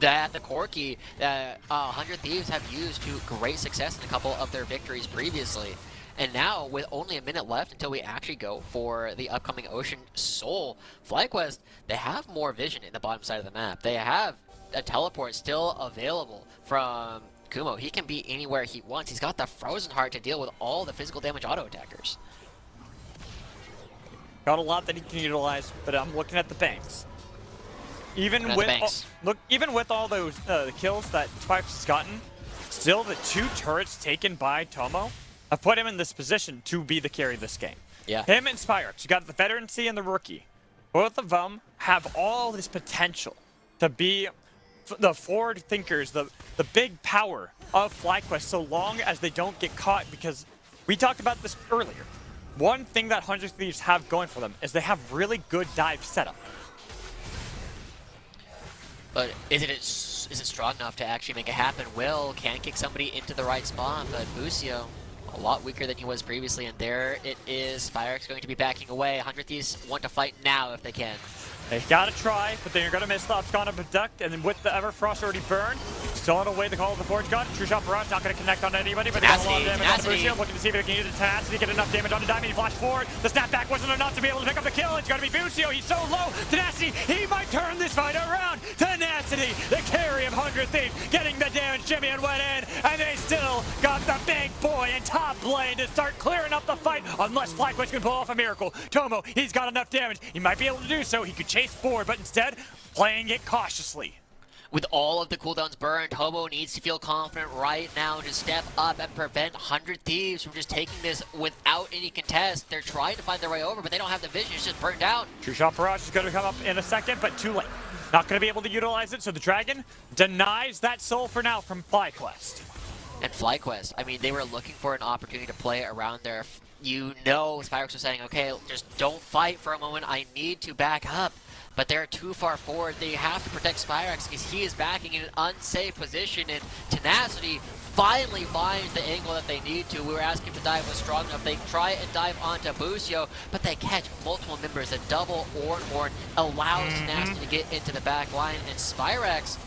That the Corki that 100 Thieves have used to great success in a couple of their victories previously. And now, with only a minute left until we actually go for the upcoming Ocean Soul, FlyQuest, they have more vision in the bottom side of the map. They have a teleport still available from Kumo. He can be anywhere he wants. He's got the Frozen Heart to deal with all the physical damage auto attackers. Got a lot that he can utilize, but I'm looking at the banks. Even with all those kills that Spyrex has gotten, still the 2 turrets taken by Tomo have put him in this position to be the carry of this game. Yeah. Him and Spyrex, you got the veterancy and the rookie. Both of them have all this potential to be the forward thinkers, the big power of FlyQuest, so long as they don't get caught, because we talked about this earlier. One thing that 100 Thieves have going for them is they have really good dive setup. But is it strong enough to actually make it happen? Will can kick somebody into the right spot, but Busio a lot weaker than he was previously, and there it is. Spyrex going to be backing away. 100 Thieves want to fight now if they can. They gotta try, but then you're gonna miss the Upscon and Abduct, and then with the Everfrost already burned, still on the way the call of the Forge God. True Shot Barrage not gonna connect on anybody, but they got a lot of damage on the Busio. Looking to see if they can use the Tenacity, get enough damage on the Diamond. He flashed forward. The snapback wasn't enough to be able to pick up the kill. It's gonna be Busio. He's so low. Tenacity, he might turn this fight around. Tenacity, the carry of 100 Thieves, getting the damage. Jimmy and went in, and they still got the big boy in top lane to start clearing up the fight, unless FlyQuest can pull off a miracle. Tomo, he's got enough damage. He might be able to do so. He could chase forward, but instead, playing it cautiously. With all of the cooldowns burned, Tomo needs to feel confident right now to step up and prevent 100 Thieves from just taking this without any contest. They're trying to find their way over, but they don't have the vision. It's just burned out. True Shot Barrage is going to come up in a second, but too late. Not going to be able to utilize it, so the Dragon denies that soul for now from FlyQuest. And FlyQuest, I mean, they were looking for an opportunity to play around there. You know, Spyrex was saying, okay, just don't fight for a moment. I need to back up. But they're too far forward. They have to protect Spyrex because he is backing in an unsafe position, and Tenacity finally finds the angle that they need to. We were asking if the dive was strong enough. They try and dive onto Busio, but they catch multiple members. A double Ornhorn allows Tenacity to get into the back line, and Spyrex,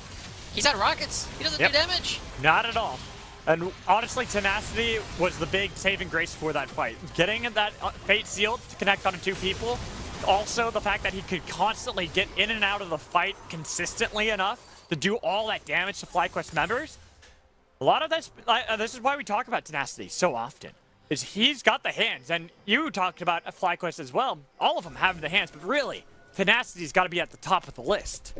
He's out of rockets. He doesn't do damage. Not at all. And honestly, Tenacity was the big saving grace for that fight. Getting that Fate Seal to connect onto 2 people. Also, the fact that he could constantly get in and out of the fight consistently enough to do all that damage to FlyQuest members. A lot of this, this is why we talk about Tenacity so often, is he's got the hands. And you talked about FlyQuest as well. All of them have the hands, but really, Tenacity's got to be at the top of the list.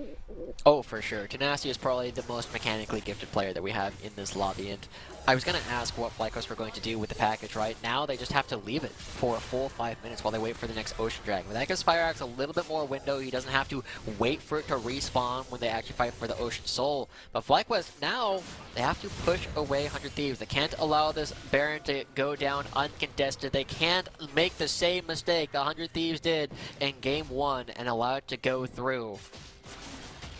Oh, for sure. Tenacity is probably the most mechanically gifted player that we have in this lobby. And I was going to ask what FlyQuest were going to do with the package, right? Now they just have to leave it for a full 5 minutes while they wait for the next Ocean Dragon. But that gives Spirax a little bit more window. He doesn't have to wait for it to respawn when they actually fight for the Ocean Soul. But FlyQuest, now they have to push away 100 Thieves. They can't allow this Baron to go down uncontested. They can't make the same mistake the 100 Thieves did in Game 1 and allow it to go through.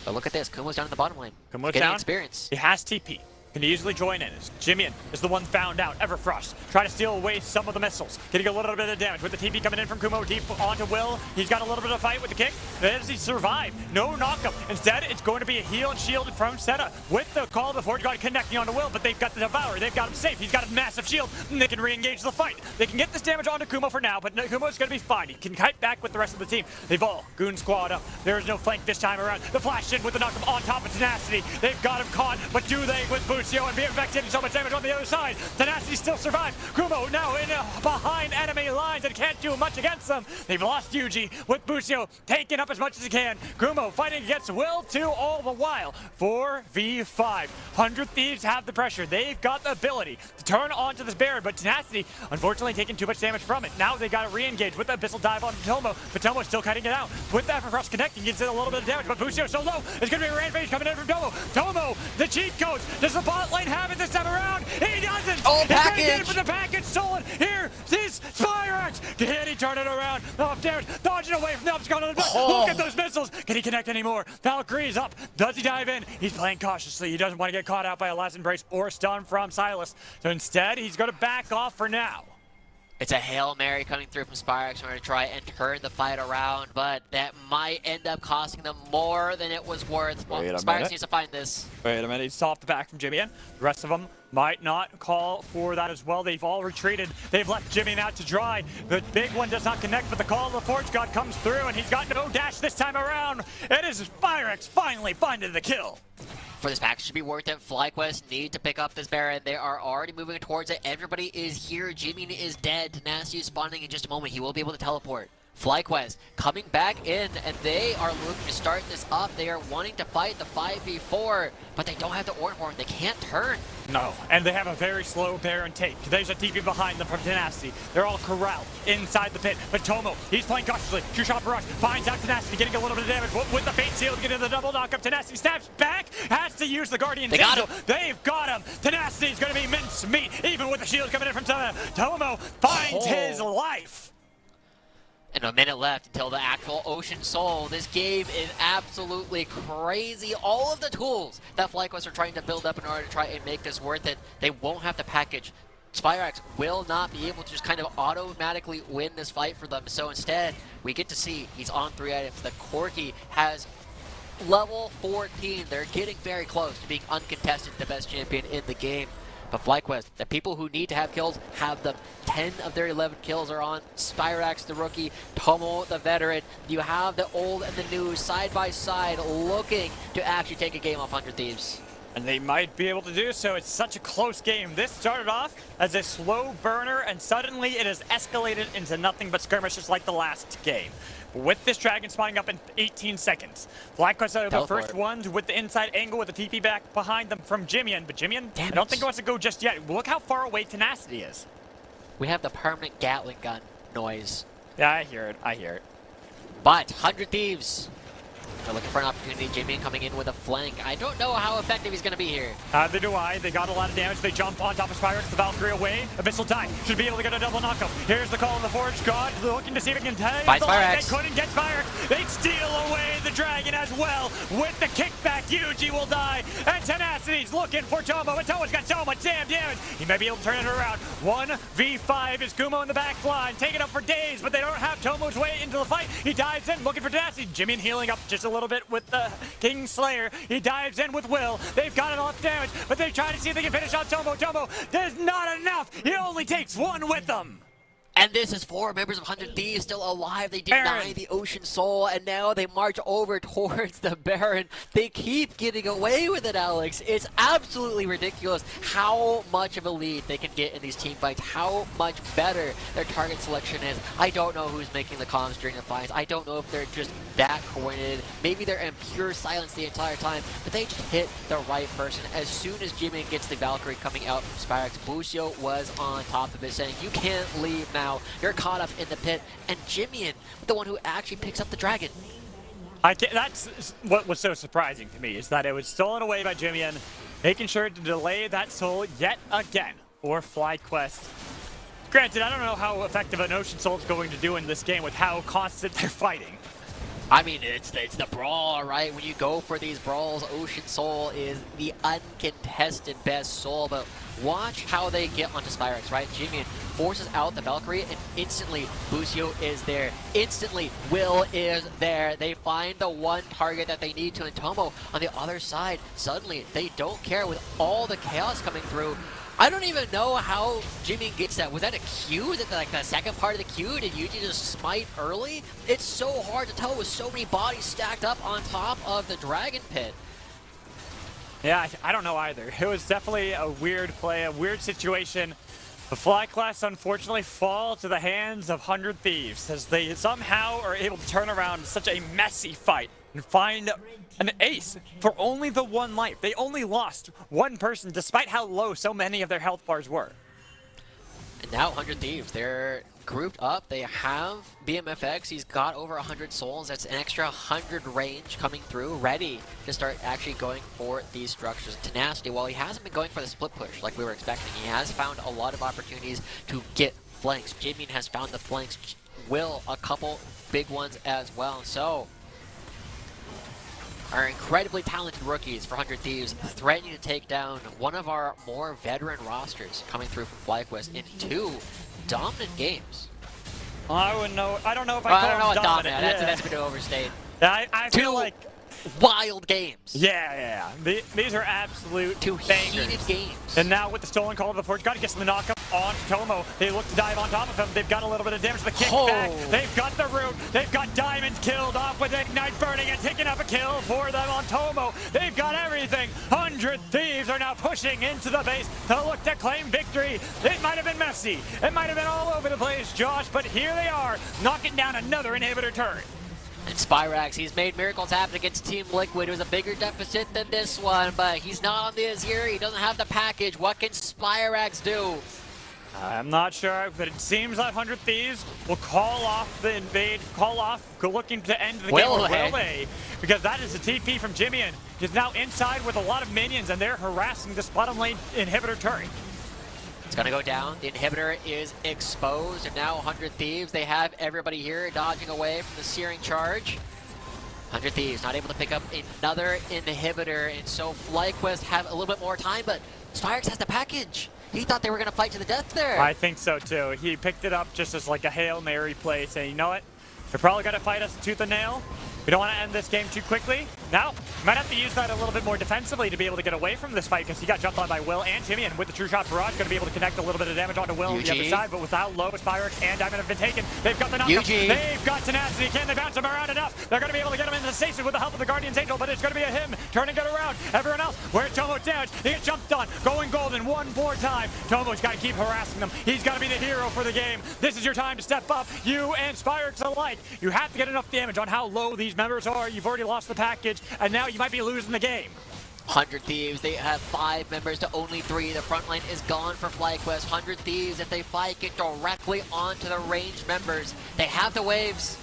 But look at this. Kumo's down in the bottom lane. Kumo's getting down. experience. He has TP. Can easily join in. Jimmy is the one found out. Everfrost trying to steal away some of the missiles. Getting a little bit of damage with the TP coming in from Kumo deep onto Will. He's got a little bit of fight with the kick. Does he survive? No knockup. Instead, it's going to be a heal and shield from Seta with the Call of the Forge God connecting onto Will, but they've got the Devourer. They've got him safe. He's got a massive shield, and they can re-engage the fight. They can get this damage onto Kumo for now, but Kumo's going to be fine. He can kite back with the rest of the team. They've all goon squad up. There is no flank this time around. The flash in with the knockup on top of Tenacity. They've got him caught, but do they with Bucio and BMFX getting so much damage on the other side? Tenacity still survives. Kumo now in behind enemy lines and can't do much against them. They've lost Yuji with Bucio taking up as much as he can. Kumo fighting against Will too all the while. 4v5. 100 Thieves have the pressure. They've got the ability to turn onto this Baron, but Tenacity unfortunately taking too much damage from it. Now they got to re-engage with the Abyssal Dive on Tomo, but Tomo's still cutting it out. With the Everfrost connecting, gets in a little bit of damage, but Bucio so low. It's going to be a rampage coming in from Tomo. Tomo, the cheat codes. Does the bot lane have it this time around? He doesn't! Oh, He's going to get package! it for the package stolen! Here is Spirax! Can he turn it around? Oh, damage! Dodging away from the obstacle. Look at those missiles! Can he connect anymore? Valkyrie's up. Does he dive in? He's playing cautiously. He doesn't want to get caught out by a last embrace or stun from Silas. So instead, he's going to back off for now. It's a Hail Mary coming through from Spirax in order to try and turn the fight around, but that might end up costing them more than it was worth. Well, Spirax needs to find this. Wait a minute, he's off the back from Jimmy. The rest of them might not call for that as well. They've all retreated. They've left Jimmy out to dry. The big one does not connect, but the Call of the Forge God comes through, and he's got no dash this time around. It is Spirax finally finding the kill. For this package to be worth it, FlyQuest need to pick up this Baron. They are already moving towards it. Everybody is here. Jimmy is dead. Tenacity is spawning in just a moment. He will be able to teleport. FlyQuest coming back in, and they are looking to start this up. They are wanting to fight the 5v4, but they don't have the Ornborn. They can't turn. No, and they have a very slow Baron take. There's a TP behind them from Tenacity. They're all corralled inside the pit, but Tomo, he's playing cautiously. Two-shot rush, finds out Tenacity, getting a little bit of damage with the Fate Seal to get in the double knock-up. Tenacity snaps back, has to use the Guardian They got Angel. him. They've got him. Tenacity's going to be mince meat, even with the shield coming in from Tomo. Tomo finds his life. And a minute left until the actual Ocean Soul. This game is absolutely crazy. All of the tools that FlyQuest are trying to build up in order to try and make this worth it, they won't have to package. Spirax will not be able to just kind of automatically win this fight for them. So instead, we get to see he's on 3 items. The Corki has level 14. They're getting very close to being uncontested the best champion in the game. But FlyQuest, the people who need to have kills, have them. 10 of their 11 kills are on Spirax, the rookie, Tomo, the veteran. You have the old and the new side by side looking to actually take a game off 100 Thieves. And they might be able to do so. It's such a close game. This started off as a slow burner, and suddenly it has escalated into nothing but skirmishes like the last game. With this dragon spawning up in 18 seconds. FlyQuest are the first ones with the inside angle with the TP back behind them from Jimian. But Jimian, I don't think he wants to go just yet. Look how far away Tenacity is. We have the permanent Gatling gun noise. Yeah, I hear it. I hear it. But 100 Thieves. They're looking for an opportunity. Jimian coming in with a flank. I don't know how effective he's going to be here. Neither do I. They got a lot of damage. They jump on top of Spirax. The Valkyrie away. Abyssal Dive should be able to get a double knockup. Here's the Call of the Forge God looking to see if it can take the line. They couldn't get Spirax. They steal away the dragon as well. With the kickback, Yuji will die. And Tenacity Tenacity's looking for Tomo, but Tomo's got so much damn damage. He may be able to turn it around. 1v5 is Kumo in the back line, taking up for days, but they don't have Tomo's way into the fight. He dives in, looking for Tenacity. Jimmy healing up just a little bit with the King Slayer. He dives in with Will. They've got enough damage, but they try to see if they can finish out Tomo. Tomo, there's not enough. He only takes one with them. And this is 4 members of 100 Thieves still alive. They deny the Ocean Soul, and now they march over towards the Baron. They keep getting away with it, Alex. It's absolutely ridiculous how much of a lead they can get in these team fights, how much better their target selection is. I don't know who's making the comms during the fights. I don't know if they're just that coordinated. Maybe they're in pure silence the entire time, but they just hit the right person. As soon as Jimmy gets the Valkyrie coming out from Spyrex, Busio was on top of it, saying, you can't leave now. You're caught up in the pit, and Jimmy, the one who actually picks up the dragon. That's what was so surprising to me, is that it was stolen away by Jimmy, making sure to delay that soul yet again for FlyQuest. Granted, I don't know how effective an Ocean Soul is going to do in this game with how constant they're fighting. I mean, it's the brawl, right? When you go for these brawls, Ocean Soul is the uncontested best soul, but watch how they get onto Spyrex, right? Jimmy forces out the Valkyrie, and instantly Busio is there. Instantly, Will is there. They find the one target that they need to, and Tomo on the other side, suddenly, they don't care with all the chaos coming through. I don't even know how Jimmy gets that. Was that a Q? Is it like the second part of the Q? Did Yuji just smite early? It's so hard to tell with so many bodies stacked up on top of the Dragon Pit. Yeah, I don't know either. It was definitely a weird play, a weird situation. The FlyQuest unfortunately fall to the hands of 100 Thieves as they somehow are able to turn around such a messy fight and find an ace for only the one life. They only lost one person despite how low so many of their health bars were. And now 100 Thieves, they're grouped up. They have BMFX. He's got over 100 souls. That's an extra 100 range coming through, ready to start actually going for these structures. Tenacity, while he hasn't been going for the split push like we were expecting, he has found a lot of opportunities to get flanks. Jimmy has found the flanks. Will, a couple big ones as well. So, our incredibly talented rookies for 100 Thieves threatening to take down one of our more veteran rosters coming through from FlyQuest in 2 dominant games. I wouldn't know. I don't know if I call them dominant. That's been overstated. I feel like wild games. Yeah. These are absolute 2 bangers. heated games. And now with the stolen call to the forge, got to get some knockup on Tomo. They look to dive on top of him. They've got a little bit of damage. The kickback. They've got the root. They've got Diamond killed off with Ignite burning and taking up a kill for them on Tomo. They've got everything. 100 Thieves are now pushing into the base to look to claim victory. It might have been messy. It might have been all over the place, Josh, but here they are, knocking down another inhibitor turret. And Spyrex, he's made miracles happen against Team Liquid. It was a bigger deficit than this one, but he's not on the Azir. He doesn't have the package. What can Spyrex do? I'm not sure, but it seems like 100 Thieves will call off the invade, go looking to end the game. Will they? Because that is a TP from Jimmy, and he's now inside with a lot of minions, and they're harassing this bottom lane inhibitor turret. It's gonna go down. The inhibitor is exposed, and now 100 Thieves, they have everybody here dodging away from the searing charge. 100 Thieves not able to pick up another inhibitor, and so FlyQuest have a little bit more time, but Spyrex has the package. He thought they were gonna fight to the death there. I think so too. He picked it up just as like a Hail Mary play, saying, you know what? They're probably gonna fight us tooth and nail. We don't want to end this game too quickly. Now, might have to use that a little bit more defensively to be able to get away from this fight, because he got jumped on by Will and Jimmy, and with the True Shot Barrage, going to be able to connect a little bit of damage onto Will on the other side, but without low, Spyrex and Diamond have been taken. They've got the knockup. They've got Tenacity. Can they bounce him around enough? They're going to be able to get him into the station with the help of the Guardian's Angel, but it's going to be a him turning it around. Everyone else, where Tomo damage, he gets jumped on, going golden one more time. Tomo's got to keep harassing them. He's got to be the hero for the game. This is your time to step up, you and Spyrex alike. You have to get enough damage on how low these members are. You've already lost the package, and now you might be losing the game. 100 Thieves, they have 5 members to only 3. The front line is gone for FlyQuest. 100 Thieves, if they fight, get directly onto the ranged members. They have the waves.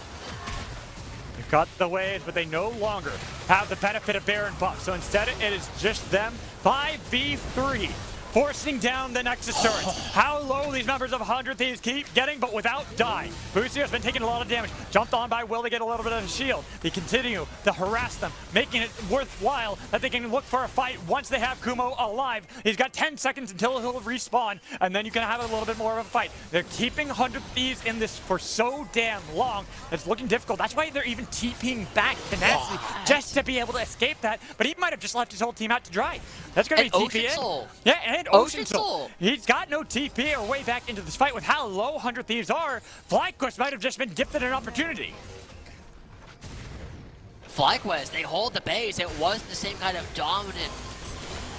They've got the waves, but they no longer have the benefit of Baron buff. So instead, it is just them 5v3. forcing down the Nexus turrets. How low these members of 100 Thieves keep getting, but without dying. Bucio's been taking a lot of damage. Jumped on by Will to get a little bit of a shield. They continue to harass them, making it worthwhile that they can look for a fight once they have Kumo alive. He's got 10 seconds until he'll respawn, and then you can have a little bit more of a fight. They're keeping 100 Thieves in this for so damn long. It's looking difficult. That's why they're even TPing back tenacity just to be able to escape that. But he might have just left his whole team out to dry. That's going to be TP in. Yeah, and Ocean Soul. He's got no TP or way back into this fight with how low 100 Thieves are. FlyQuest might have just been gifted an opportunity. FlyQuest, they hold the base. It wasn't the same kind of dominant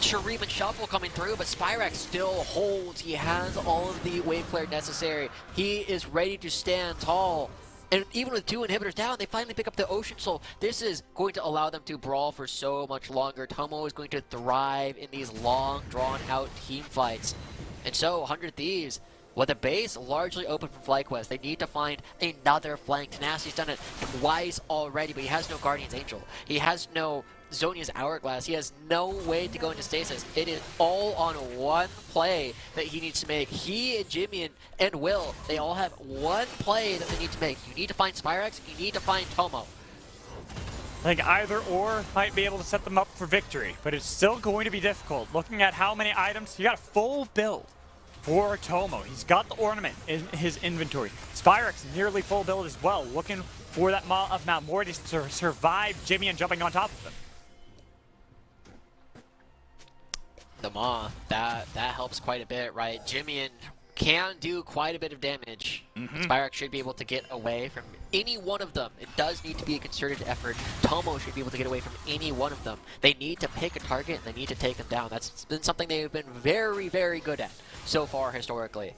Shreem and Shuffle coming through, but Spyrex still holds. He has all of the wave clear necessary. He is ready to stand tall. And even with 2 inhibitors down, they finally pick up the Ocean Soul. This is going to allow them to brawl for so much longer. Tomo is going to thrive in these long, drawn-out team fights. And so, 100 Thieves, with the base largely open for FlyQuest, they need to find another flank. Tenacity's done it twice already, but he has no Guardian's Angel. He has no Zhonya's Hourglass. He has no way to go into stasis. It is all on one play that he needs to make. He and Jimmy and Will, they all have one play that they need to make. You need to find Spyrex, you need to find Tomo. I think either or might be able to set them up for victory, but it's still going to be difficult. Looking at how many items, he got a full build for Tomo. He's got the ornament in his inventory. Spyrex nearly full build as well, looking for that Maw of Mount Morty to survive Jimmy and jumping on top of him. The Maw, that helps quite a bit, right? Jimmy can do quite a bit of damage. Spyrex should be able to get away from any one of them. It does need to be a concerted effort. Tomo should be able to get away from any one of them. They need to pick a target and they need to take them down. That's been something they've been very, very good at so far historically.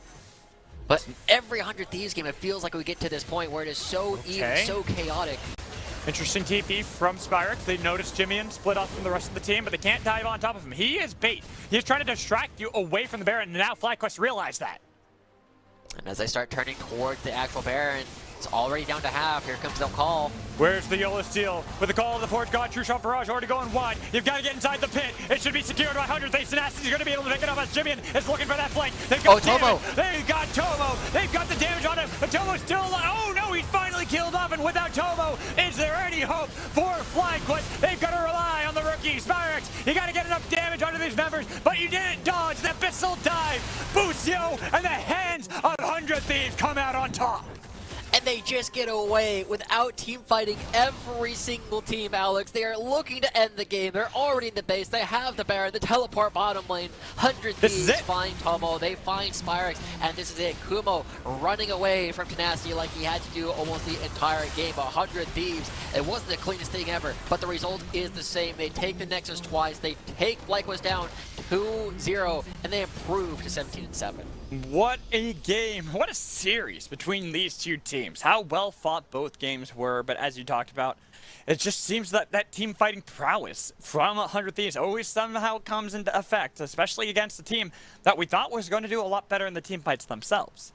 But every 100 Thieves game, it feels like we get to this point where it is so even, so chaotic. Interesting TP from Spyrex. They noticed Jimmy split off from the rest of the team, but they can't dive on top of him. He is bait. He's trying to distract you away from the Baron, and now FlyQuest realized that. And as they start turning towards the actual Baron, it's already down to half. Here comes the call. Where's the YOLO steal? With the call of the Forge God, True Shot Barrage already going wide. You've got to get inside the pit. It should be secured by 100 Thieves. Tenacity's going to be able to pick it up as Jimmy is looking for that flank. They've got Tomo. They've got Tomo. They've got the damage on him, but Tomo's still alive. Oh no, he's finally killed off, and without Tomo, is there any hope for FlyQuest? They've got to rely on the rookie, Spyrex. You got to get enough damage onto these members, but you didn't dodge the Abyssal Dive. Bucio and the hands of 100 Thieves come out on top. And they just get away without team fighting every single team, Alex. They are looking to end the game. They're already in the base. They have the Baron, the teleport bottom lane. 100 Thieves find Tomo. They find Spyrex. And this is it. Kumo running away from Tenacity like he had to do almost the entire game. 100 Thieves. It wasn't the cleanest thing ever, but the result is the same. They take the Nexus twice. They take FlyQuest down 2-0, and they improve to 17-7. What a game. What a series between these two teams. How well fought both games were, but as you talked about, it just seems that that team fighting prowess from 100 Thieves always somehow comes into effect, especially against a team that we thought was going to do a lot better in the team fights themselves.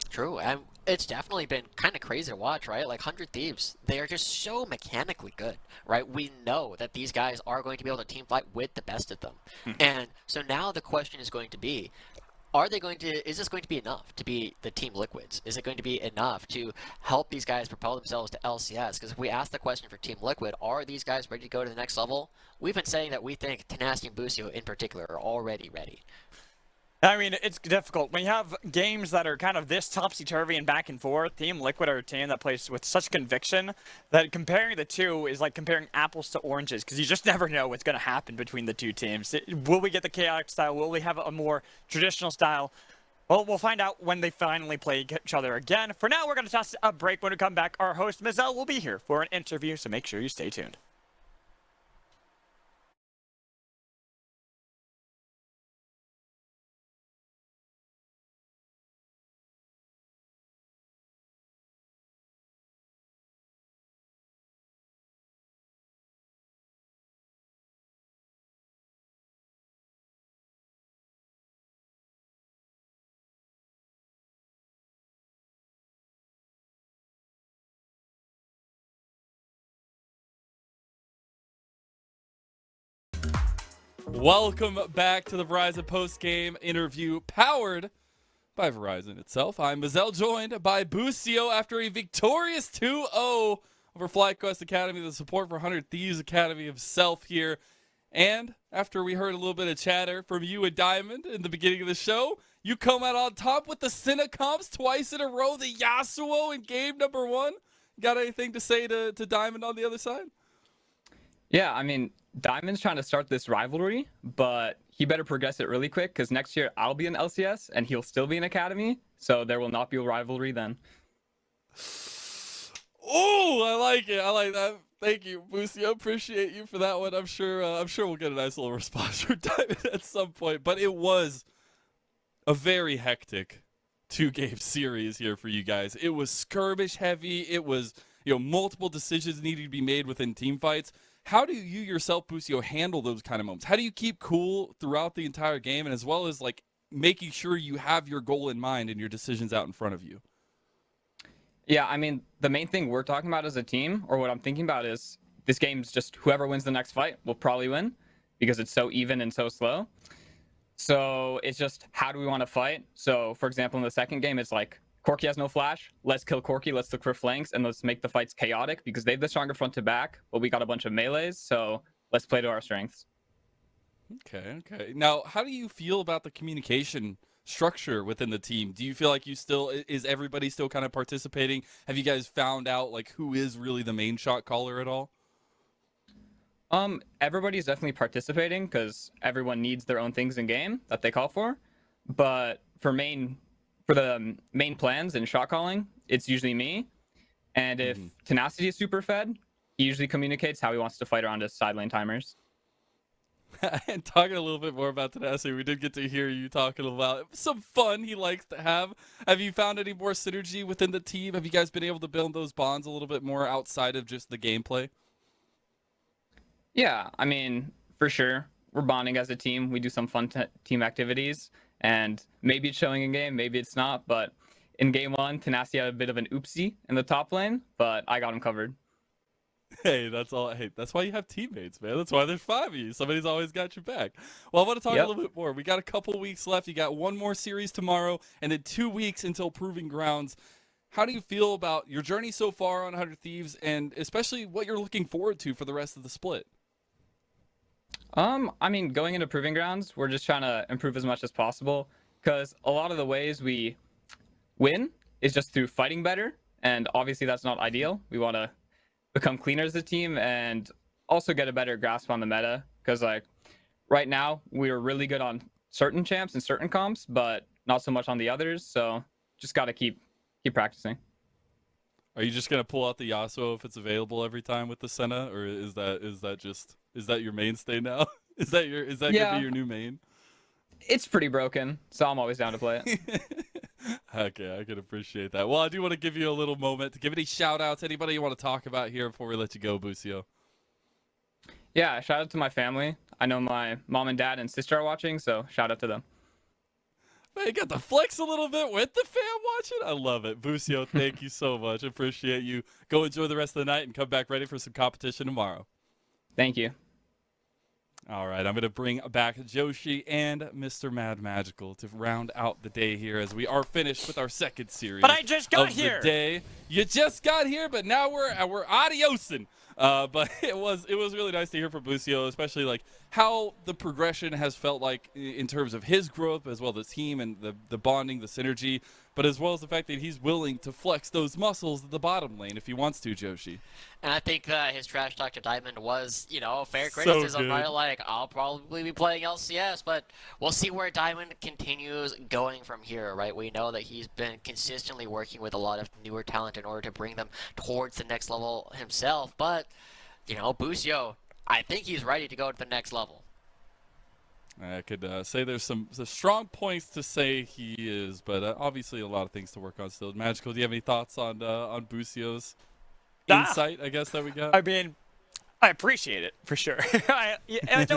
True, and it's definitely been kind of crazy to watch, right? Like 100 Thieves, they are just so mechanically good, right? We know that these guys are going to be able to team fight with the best of them. And so now the question is going to be, is this going to be enough to be the Team Liquids? Is it going to be enough to help these guys propel themselves to LCS? Because if we ask the question for Team Liquid, are these guys ready to go to the next level? We've been saying that we think Tenacity and Bucio in particular are already ready. I mean, it's difficult. When you have games that are kind of this topsy-turvy and back and forth, Team Liquid are a team that plays with such conviction that comparing the two is like comparing apples to oranges, because you just never know what's going to happen between the two teams. Will we get the chaotic style? Will we have a more traditional style? Well, we'll find out when they finally play each other again. For now, we're going to toss a break. When we come back, our host, Mizelle, will be here for an interview, so make sure you stay tuned. Welcome back to the Verizon post-game interview powered by Verizon itself. I'm Mazel, joined by Busio after a victorious 2-0 over FlyQuest Academy, the support for 100 Thieves Academy himself here. And after we heard a little bit of chatter from you and Diamond in the beginning of the show, you come out on top with the Cinna comps twice in a row, the Yasuo in game number 1. Got anything to say to Diamond on the other side? Yeah, I mean, Diamond's trying to start this rivalry, but he better progress it really quick because next year I'll be in LCS and he'll still be in Academy, so there will not be a rivalry then. Oh, I like it. I like that. Thank you, Busio. Appreciate you for that one. I'm sure we'll get a nice little response from Diamond at some point. But it was a very hectic 2-game series here for you guys. It was skirmish heavy. It was, multiple decisions needed to be made within team fights. How do you yourself, Busio, handle those kind of moments? How do you keep cool throughout the entire game, and as well as like making sure you have your goal in mind and your decisions out in front of you? Yeah, I mean, the main thing we're talking about as a team, or what I'm thinking about, is this game's just whoever wins the next fight will probably win because it's so even and so slow. So it's just how do we want to fight? So, for example, in the second game, it's like Corki has no flash. Let's kill Corki. Let's look for flanks, and let's make the fights chaotic because they have the stronger front to back, but we got a bunch of melees. So let's play to our strengths. Okay. Now, how do you feel about the communication structure within the team? Do you feel like is everybody still kind of participating? Have you guys found out like who is really the main shot caller at all? Everybody's definitely participating because everyone needs their own things in game that they call for. But for the main plans and shot calling, it's usually me. And if Tenacity is super fed, he usually communicates how he wants to fight around his side lane timers. And talking a little bit more about Tenacity, we did get to hear you talking about some fun he likes to have. Have you found any more synergy within the team? Have you guys been able to build those bonds a little bit more outside of just the gameplay? Yeah, I mean, for sure. We're bonding as a team. We do some fun team activities, and maybe it's showing in game, maybe it's not. But in game 1, Tenacity had a bit of an oopsie in the top lane, but I got him covered. Hey, that's all. Hey, that's why you have teammates, man. That's why there's 5 of you. Somebody's always got your back. Well, I want to talk a little bit more. We got a couple weeks left. You got one more series tomorrow, and then 2 weeks until Proving Grounds. How do you feel about your journey so far on 100 Thieves, and especially what you're looking forward to for the rest of the split? I mean, going into Proving Grounds, we're just trying to improve as much as possible because a lot of the ways we win is just through fighting better, and obviously that's not ideal. We want to become cleaner as a team and also get a better grasp on the meta because like right now we're really good on certain champs and certain comps, but not so much on the others. So just got to keep practicing. Are you just gonna pull out the Yasuo if it's available every time with the Senna, or is that your mainstay now? Is that gonna be your new main? It's pretty broken, so I'm always down to play it. Okay, I can appreciate that. Well, I do want to give you a little moment to give any shout outs. Anybody you want to talk about here before we let you go, Busio? Yeah, shout out to my family. I know my mom and dad and sister are watching, so shout out to them. Man, you got to flex a little bit with the fam watching. I love it. Busio, thank you so much. Appreciate you. Go enjoy the rest of the night and come back ready for some competition tomorrow. Thank you. All right, I'm going to bring back Joshi and Mr. Mad Magical to round out the day here as we are finished with our second series. But I just got of here. The day. You just got here, but now we're adiosing. But it was really nice to hear from Busio, especially like how the progression has felt like in terms of his growth as well as the team and the bonding, the synergy, but as well as the fact that he's willing to flex those muscles at the bottom lane if he wants to, Joshi. And I think his trash talk to Diamond was, fair criticism, good. right? Like, I'll probably be playing LCS, but we'll see where Diamond continues going from here, right? We know that he's been consistently working with a lot of newer talent in order to bring them towards the next level himself, but, Busio, I think he's ready to go to the next level. I could say there's some strong points to say he is, but obviously a lot of things to work on still. Magical, do you have any thoughts on Busio's insight, I guess, that we got? I mean, I appreciate it for sure. It's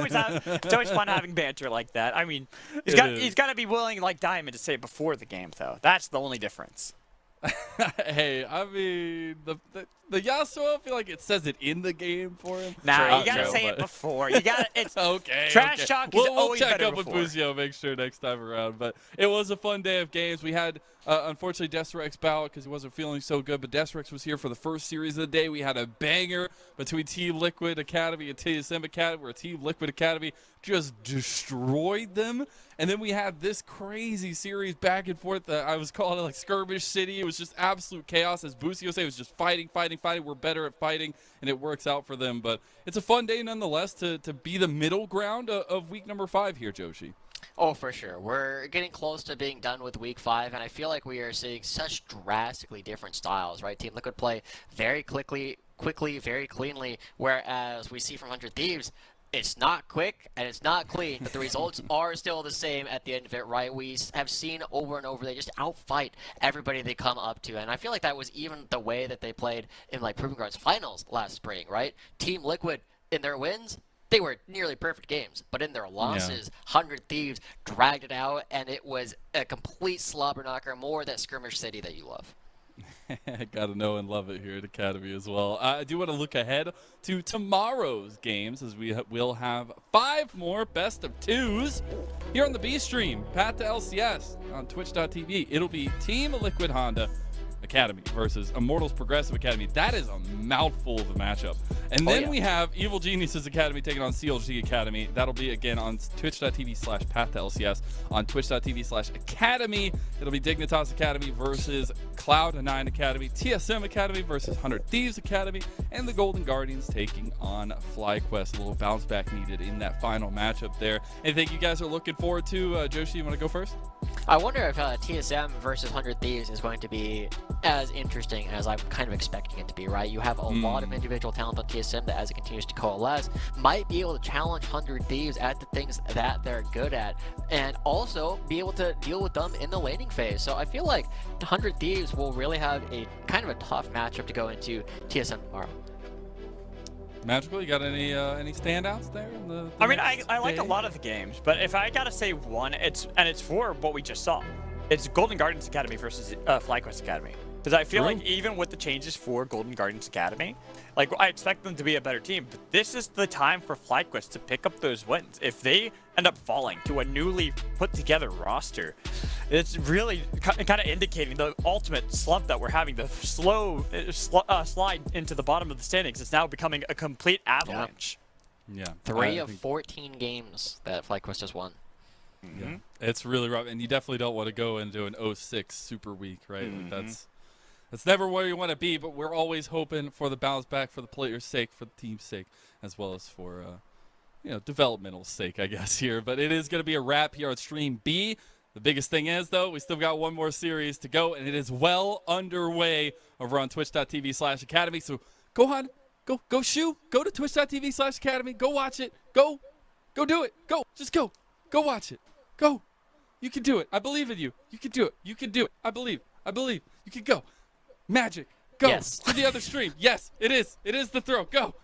always fun having banter like that. I mean, he's got to be willing, like Diamond, to say it before the game, though. That's the only difference. Hey, I mean, the Yasuo, I feel like it says it in the game for him. Nah, you gotta True, say it but- before. You gotta. It's Okay. Trash okay. talk is We'll always check better up with before. Buzio, make sure next time around. But it was a fun day of games. We had, unfortunately, Desrex bow because he wasn't feeling so good. But Desrex was here for the first series of the day. We had a banger between Team Liquid Academy and TSM Academy, where Team Liquid Academy just destroyed them. And then we had this crazy series back and forth that I was calling it like Skirmish City. It was just absolute chaos. As Buzio said, it was just fighting. We're better at fighting, and it works out for them. But it's a fun day nonetheless to be the middle ground of week number 5 here, Joshi. Oh, for sure. We're getting close to being done with week 5, and I feel like we are seeing such drastically different styles, right? Team Liquid play very quickly, very cleanly, whereas we see from 100 Thieves, it's not quick and it's not clean, but the results are still the same at the end of it, right? We have seen over and over they just outfight everybody they come up to, and I feel like that was even the way that they played in like Proving Grounds finals last spring, right? Team Liquid in their wins, they were nearly perfect games, but in their losses, 100 Thieves dragged it out, and it was a complete slobber knocker, more that Skirmish City that you love. Gotta know and love it here at Academy as well. I do want to look ahead to tomorrow's games, as we will have 5 more best of 2s here on the B stream. Path to LCS on twitch.tv. It'll be Team Liquid Honda Academy versus Immortals Progressive Academy. That is a mouthful of a matchup. And then we have Evil Geniuses Academy taking on CLG Academy. That'll be again on twitch.tv/Path to LCS. On twitch.tv/Academy, it'll be Dignitas Academy versus Cloud9 Academy, TSM Academy versus 100 Thieves Academy, and the Golden Guardians taking on FlyQuest. A little bounce back needed in that final matchup there. Anything you guys are looking forward to? Joshi, you want to go first? I wonder if TSM versus 100 Thieves is going to be as interesting as I'm kind of expecting it to be, right? You have a lot of individual talent on TSM that, as it continues to coalesce, might be able to challenge 100 Thieves at the things that they're good at, and also be able to deal with them in the laning phase. So I feel like 100 Thieves will really have a kind of a tough matchup to go into TSM tomorrow. Magical, you got any standouts there? I mean, I like a lot of the games, but if I gotta say one, it's for what we just saw. It's Golden Guardians Academy versus FlyQuest Academy. Because I feel like even with the changes for Golden Guardians Academy, like I expect them to be a better team, but this is the time for FlyQuest to pick up those wins. If they end up falling to a newly put together roster, it's really kind of indicating the ultimate slump that we're having, the slow slide into the bottom of the standings. It's now becoming a complete avalanche. Yeah. 3 of 14 games that FlyQuest has won. Yeah. It's really rough, and you definitely don't want to go into an 0-6 super week, right? Like that's never where you want to be, but we're always hoping for the bounce back for the players' sake, for the team's sake, as well as for developmental sake, I guess, here. But it is going to be a wrap here on Stream B. The biggest thing is, though, we still got one more series to go, and it is well underway over on twitch.tv/Academy. So go on, go shoot, go to twitch.tv/Academy, go watch it, go do it, just go watch it, go. You can do it. I believe in you. You can do it. You can do it. I believe. You can go. Magic, go Yes. to the other stream. Yes, it is. It is the throw. Go.